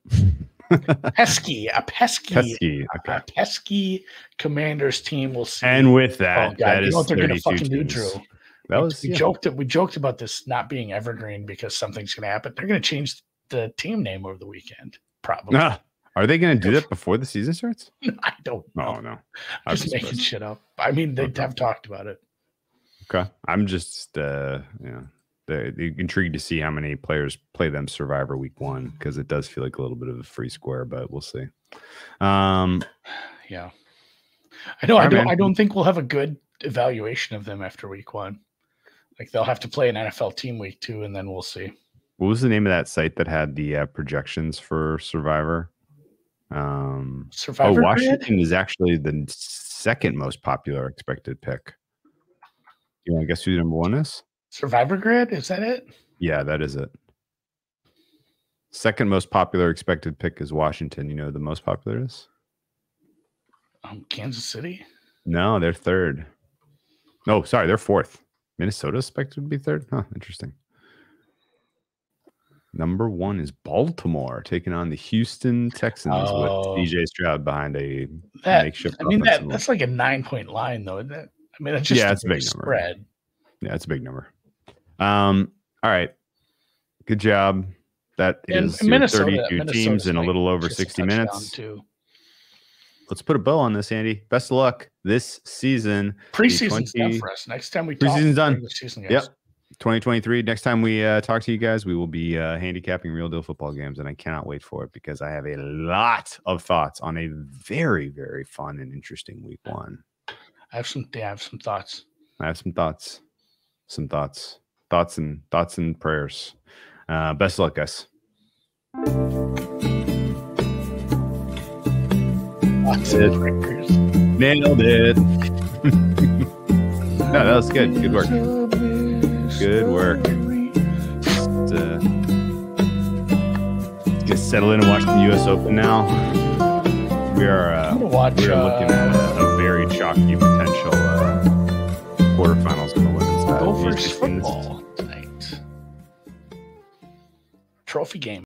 pesky. Okay. A pesky Commanders team. We'll see. And with that, oh, God, that you is know what they're going to fucking teams. do, Drew. We joked about this not being evergreen because something's going to happen. They're going to change the team name over the weekend, probably. Are they going to do that before the season starts? I don't know. Oh, no. I'm just making shit up. I mean, they have talked about it. Okay. I'm just, intrigued to see how many players play them Survivor week one, because it does feel like a little bit of a free square, but we'll see. Yeah. I know. I don't think we'll have a good evaluation of them after week one. Like, they'll have to play an NFL team week two, and then we'll see. What was the name of that site that had the projections for Survivor? Survivor Washington Grid? is actually the second most popular expected pick. You want to guess who the number one is? Survivor Grid? Is that it? Yeah, that is it. Second most popular expected pick is Washington. You know who the most popular is? Kansas City? No, they're third. No, sorry, they're fourth. Minnesota expected to be third? Huh, interesting. Number one is Baltimore, taking on the Houston Texans with DJ Stroud behind a makeshift. I mean, that's like a 9-point line, though, isn't it? I mean, that's just it's a big spread. Yeah, it's a big number. All right. Good job. That is Minnesota, 32 teams in a little over 60 minutes. Too. Let's put a bow on this, Andy. Best of luck this season. Preseason's done for us. Next time we talk, preseason's done. Season, yep. 2023. Next time we talk to you guys, we will be handicapping real deal football games, and I cannot wait for it because I have a lot of thoughts on a very, very fun and interesting week one. I have some thoughts. I have some thoughts. Thoughts and prayers. Best of luck, guys. Nailed it. No, that was good. Good work. Good work. Let's get settled in and watch the U.S. Open now. We are looking at a very chalky potential quarterfinals for the women's side. Gophers football tonight. Trophy game.